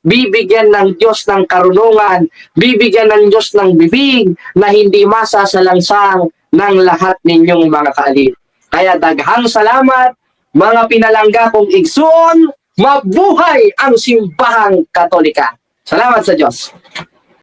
bibigyan ng Diyos ng karunungan, bibigyan ng Diyos ng bibig na hindi masasalangsang ng lahat ninyong mga kaalip. Kaya daghang salamat, mga pinalangga kong igsoon, mabuhay ang simbahang Katolika. Salamat sa Diyos.